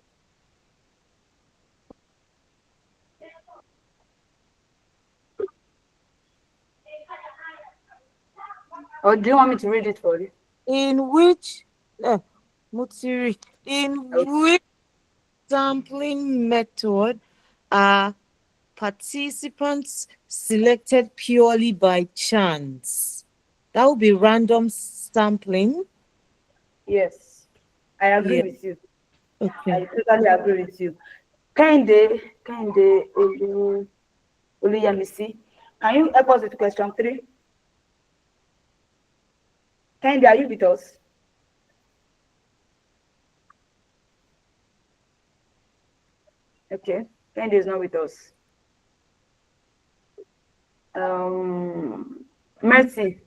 Or do you want me to read it for you? In which Mutiri, in which sampling method are participants selected purely by chance? That would be random sampling. Yes, I agree Yeah. with you. Okay. I totally agree with you. Kinde Oluyemisi, can you help us with question 3? Kinde, are you with us? Okay, Kinde is not with us. Mercy.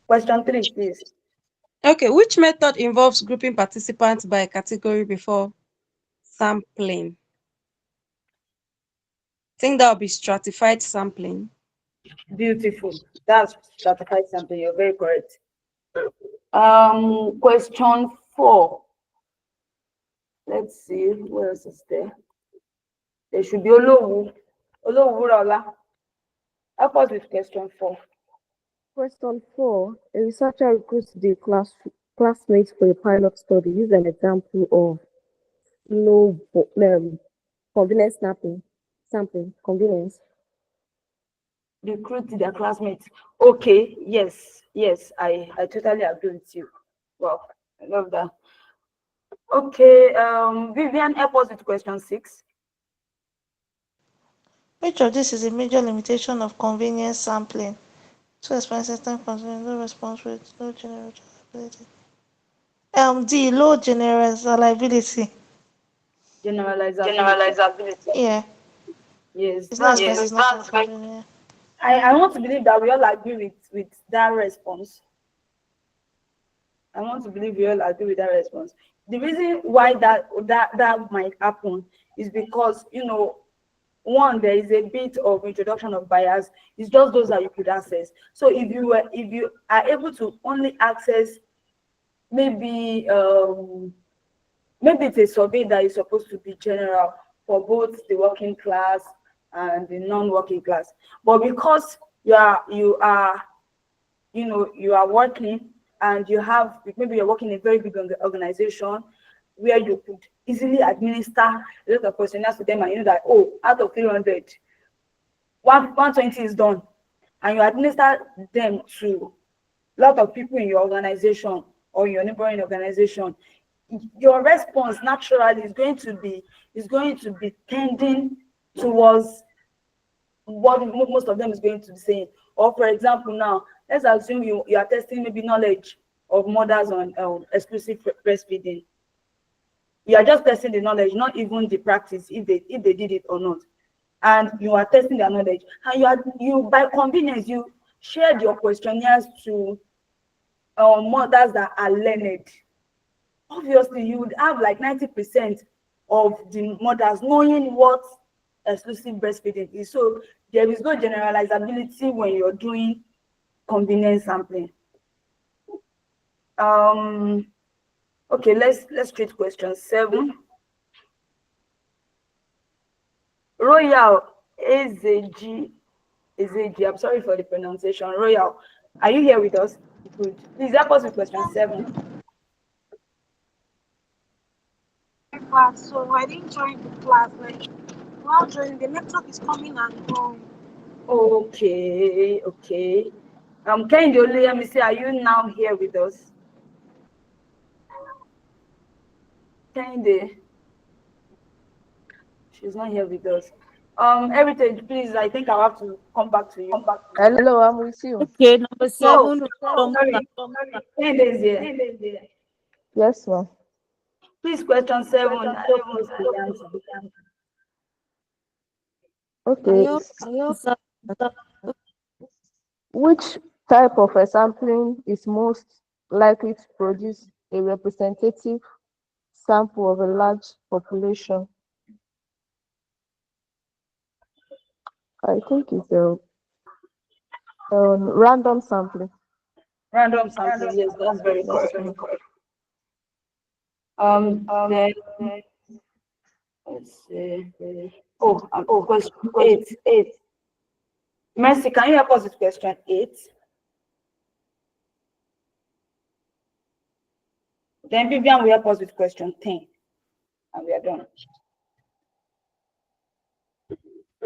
Question 3, please. Okay, which method involves grouping participants by category before sampling? I think that would be stratified sampling. Beautiful. That's stratified sampling. You're very correct. Question 4. Let's see, what else is there? There should be Olowurola. Help us with question 4. Question 4. A researcher recruits the classmates for a pilot study. Use an example of convenience sampling, convenience. Recruit their classmates. Okay, yes, I totally agree with you. Wow, I love that. Okay, Vivian, help us with question 6. Which of this is a major limitation of convenience sampling? So expensive time consuming, low response rate, low generalizability. D, low generalizability. Generalizability. Yeah. Yes, It's not expensive, it's not convenient. I want to believe that we all agree with that response. I want to believe we all agree with that response. The reason why that might happen is because, one, there is a bit of introduction of bias. It's just those that you could access. So if you are able to only access maybe it's a survey that is supposed to be general for both the working class and the non-working class, but because you are working and you have, maybe you're working in a very big organization where you could easily administer a lot of questionnaires to them, and you know that, oh, out of 300, 120 is done, and you administer them to a lot of people in your organization or your neighboring organization, your response naturally is going to be tending towards what most of them is going to be saying. Or for example, now let's assume you are testing maybe knowledge of mothers on exclusive breastfeeding. You are just testing the knowledge, not even the practice, if they did it or not. And you are testing their knowledge, and you by convenience you shared your questionnaires to mothers that are learned. Obviously, you would have like 90% of the mothers knowing what exclusive breastfeeding is. So there is no generalizability when you're doing convenience sampling. Okay, let's treat question 7. Royal Ezeji Ezeji. I'm sorry for the pronunciation. Royal, are you here with us? Good. Please help us with question 7. Class, so I didn't join the class. Like, while joining, the network is coming and going. Okay. Kehinde, let me see. Are you now here with us? Kehinde. She's not here with us. Heritage, please. I think I'll have to come back to you. Hello, I'm with you. Okay, number 7. Sorry. Kehinde is here. Yes, ma'am. Please, question 7. I don't know the answer. Okay. Which type of a sampling is most likely to produce a representative sample of a large population? I think it's a random sampling. Random sampling, yes, that's very correct. Then let's see. Question 8. Mercy, can you help us with question 8? Then Vivian will help us with question 10. And we are done.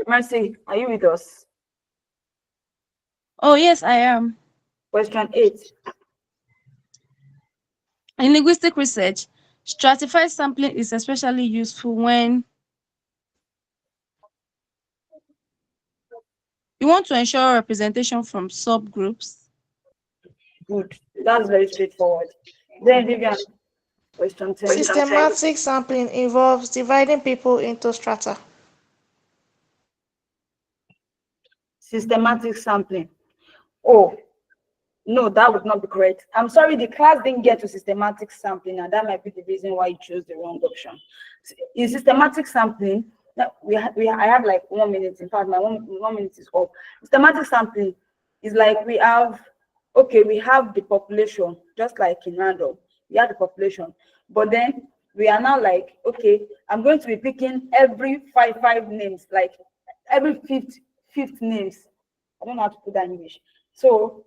Mercy, are you with us? Oh, yes, I am. Question 8. In linguistic research, stratified sampling is especially useful when you want to ensure representation from subgroups. Good. That's very straightforward. Then Vivian, question 10. Systematic sampling involves dividing people into strata. Systematic sampling. Oh, no, that would not be correct. I'm sorry, the class didn't get to systematic sampling, and that might be the reason why you chose the wrong option. In systematic sampling, I have like 1 minute. In fact, my one minute is up. Systematic sampling is like we have the population, just like in random, we have the population, but then we are now like, okay, I'm going to be picking every five names, like every fifth names. I don't know how to put that in English. So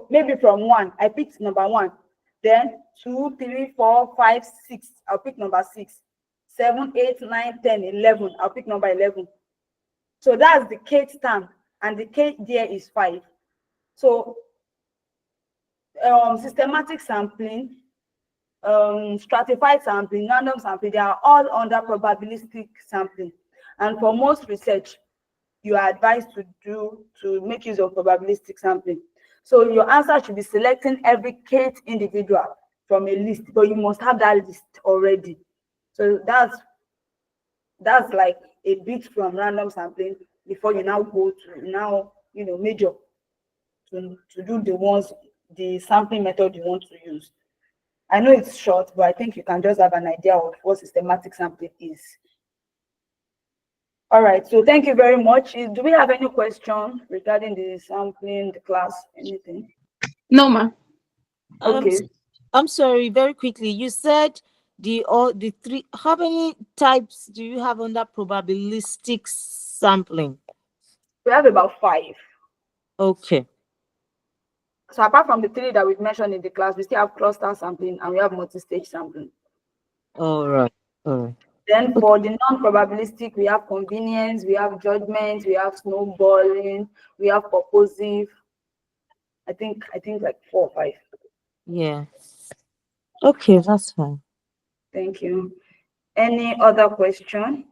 maybe from 1, I picked number 1. Then 2, 3, 4, 5, 6. I'll pick number 6. 7, 8, 9, 10, 11. I'll pick number 11. So that's the kth term, and the k there is 5. So systematic sampling, stratified sampling, random sampling, they are all under probabilistic sampling. And for most research, you are advised to make use of probabilistic sampling. So your answer should be selecting every kth individual from a list, but you must have that list already. So that's like a bit from random sampling before you now go to major to do the sampling method you want to use. I know it's short, but I think you can just have an idea of what systematic sampling is. All right, so thank you very much. Do we have any question regarding the sampling, the class, anything? No, ma. Okay. I'm sorry, very quickly. You said the 3. How many types do you have under probabilistic sampling? We have about 5. Okay. So apart from the 3 that we've mentioned in the class, we still have cluster sampling and we have multi-stage sampling. All right. Then for the non-probabilistic, we have convenience, we have judgment, we have snowballing, we have purposive. I think like 4 or 5. Yeah. Okay, that's fine. Thank you. Any other question?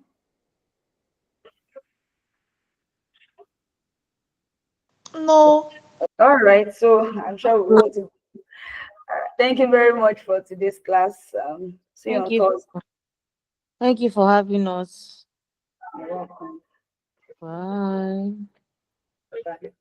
No. All right, so I'm sure we'll go to. Thank you very much for today's class. See you on Thursday. Thank you for having us. You're welcome. Bye. Bye.